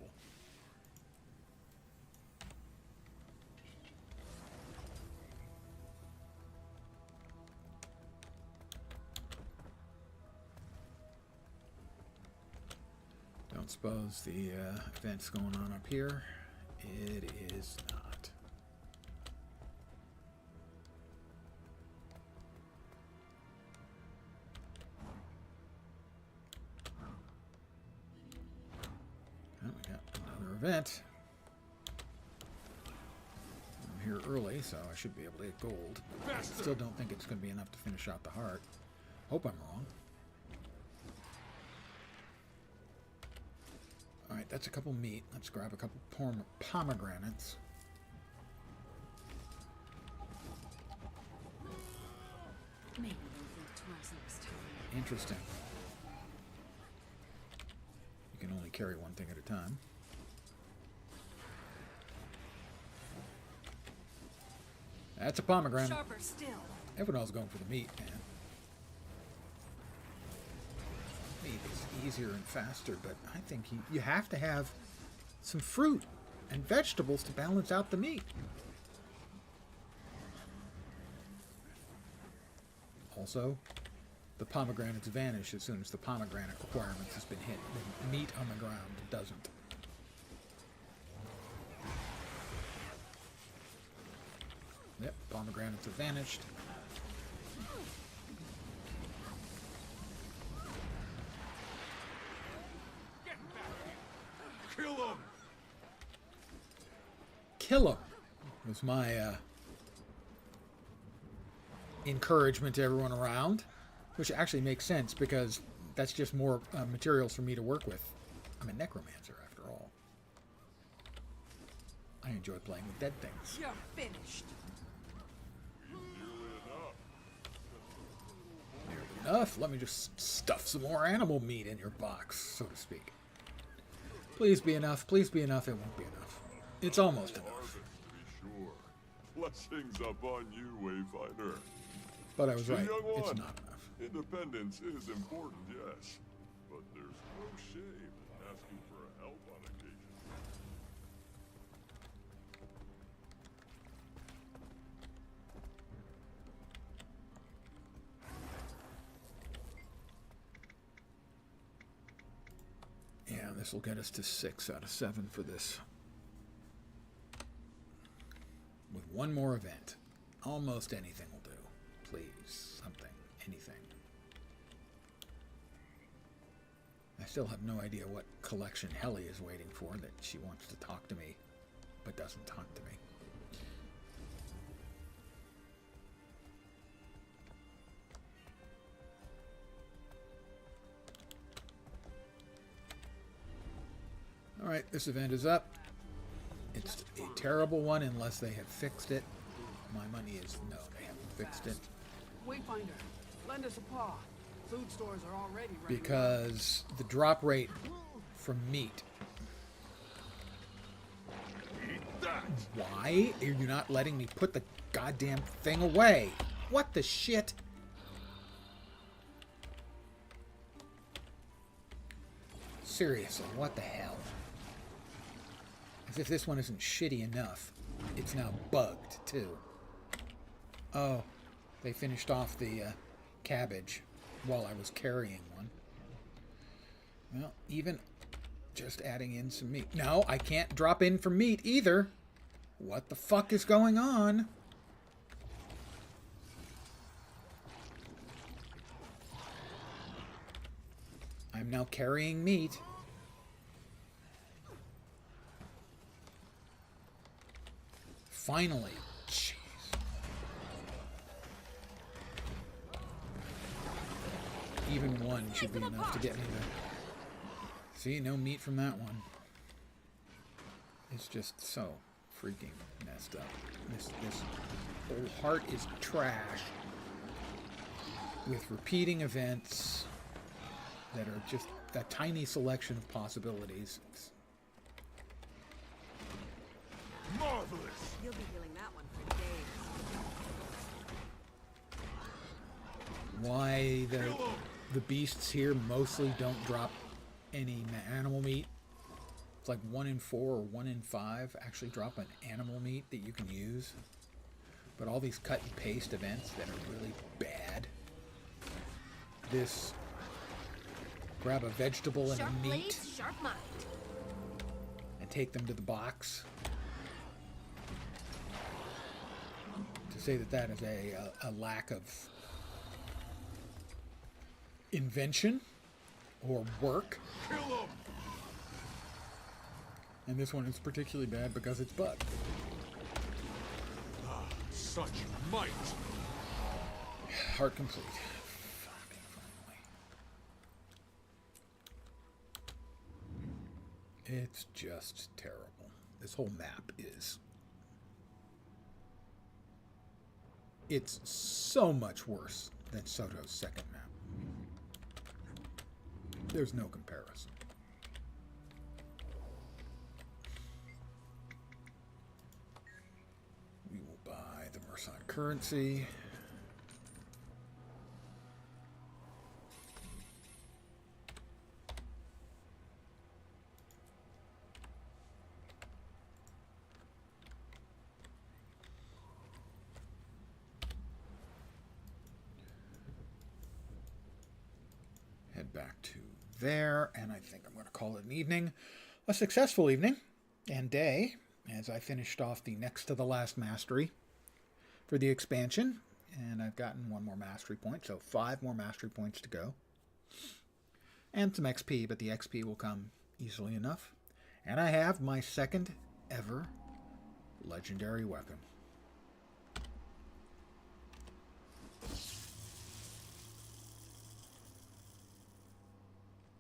Don't suppose the event's going on up here. It is not. Well, we got another event. I'm here early, so I should be able to get gold. I still don't think it's going to be enough to finish out the heart. Hope I'm wrong. Alright, that's a couple meat. Let's grab a couple pomegranates. Maybe they'll think twice next time. Interesting. You can only carry one thing at a time. That's a pomegranate. Sharper still. Everyone else going for the meat, man. Meat is easier and faster, but I think you have to have some fruit and vegetables to balance out the meat. Also, the pomegranates vanish as soon as the pomegranate requirements has been hit. The meat on the ground doesn't. Yep, pomegranates have vanished. Kill him! Kill him was my encouragement to everyone around, which actually makes sense because that's just more materials for me to work with. I'm a necromancer after all. I enjoy playing with dead things. You're finished. Nearly enough. Let me just stuff some more animal meat in your box, so to speak. Please be enough. Please be enough. It won't be enough. It's almost enough. To be sure. Blessings upon you, Wayfinder. But I was The right. young It's one. not enough. Independence is important, yes. But there's no shame in asking for help on occasion. Yeah, this will get us to 6 out of 7 for this. With one more event. Almost anything will do. Please. Something. Anything. I still have no idea what collection Helly is waiting for that she wants to talk to me, but doesn't talk to me. Alright, this event is up. It's a terrible one unless they have fixed it. My money is no, they haven't fixed it. Wayfinder, lend us a paw. Food stores are already ready. Because the drop rate from meat. Why are you not letting me put the goddamn thing away? What the shit? Seriously, what the hell? As if this one isn't shitty enough. It's now bugged, too. Oh, they finished off the cabbage while I was carrying one. Well, even just adding in some meat. No, I can't drop in for meat either. What the fuck is going on? I'm now carrying meat. Finally. Jeez. Even one should be enough to get me there. See, no meat from that one. It's just so freaking messed up. This whole heart is trash. With repeating events that are just a tiny selection of possibilities. Marvelous! You'll be healing that one for days. Why the beasts here mostly don't drop any animal meat. It's like 1 in 4 or 1 in 5 actually drop an animal meat that you can use. But all these cut and paste events that are really bad. This grab a vegetable and a meat and take them to the box. To say that that is a lack of invention or work. Kill him! And this one is particularly bad because it's bugged. Ah, such might! Heart complete. It's just terrible. This whole map is... It's so much worse than Soto's second map. There's no comparison. We will buy the Mercant currency. Head back to there, and I think I'm going to call it an evening. A successful evening and day, as I finished off the next to the last mastery for the expansion, and I've gotten 1 more mastery point, so 5 more mastery points to go. And some XP, but the XP will come easily enough. And I have my second ever legendary weapon.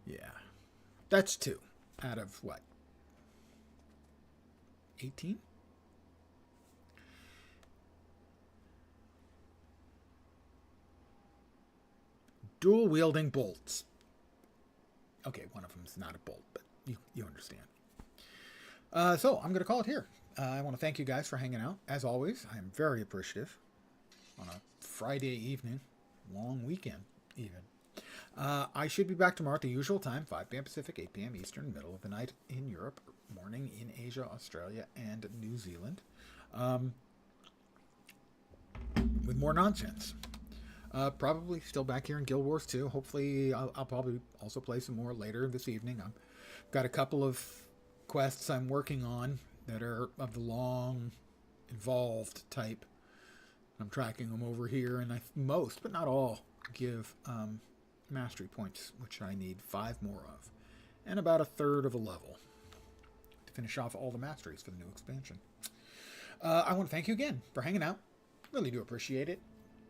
Yeah, that's 2 out of what? 18? Dual wielding bolts. Okay, one of them is not a bolt, but you understand. So I'm going to call it here. I want to thank you guys for hanging out. As always, I am very appreciative on a Friday evening, long weekend even. I should be back tomorrow at the usual time, 5 p.m. Pacific, 8 p.m. Eastern, middle of the night in Europe, morning in Asia, Australia, and New Zealand, with more nonsense. Probably still back here in Guild Wars 2. Hopefully, I'll probably also play some more later this evening. I've got a couple of quests I'm working on that are of the long, involved type I'm tracking them over here, and most, but not all, give mastery points, which I need 5 more of, and about 1/3 of a level to finish off all the masteries for the new expansion. I want to thank you again for hanging out. Really do appreciate it.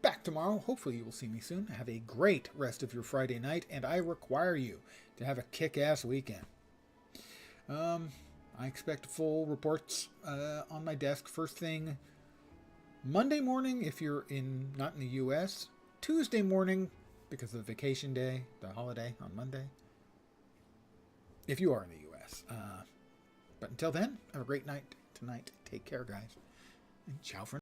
Back tomorrow. Hopefully you will see me soon. Have a great rest of your Friday night, and I require you to have a kick-ass weekend. I expect full reports on my desk first thing Monday morning if you're not in the U.S. Tuesday morning because of the vacation day, the holiday on Monday, if you are in the U.S. But until then, have a great night tonight. Take care, guys. And ciao for now.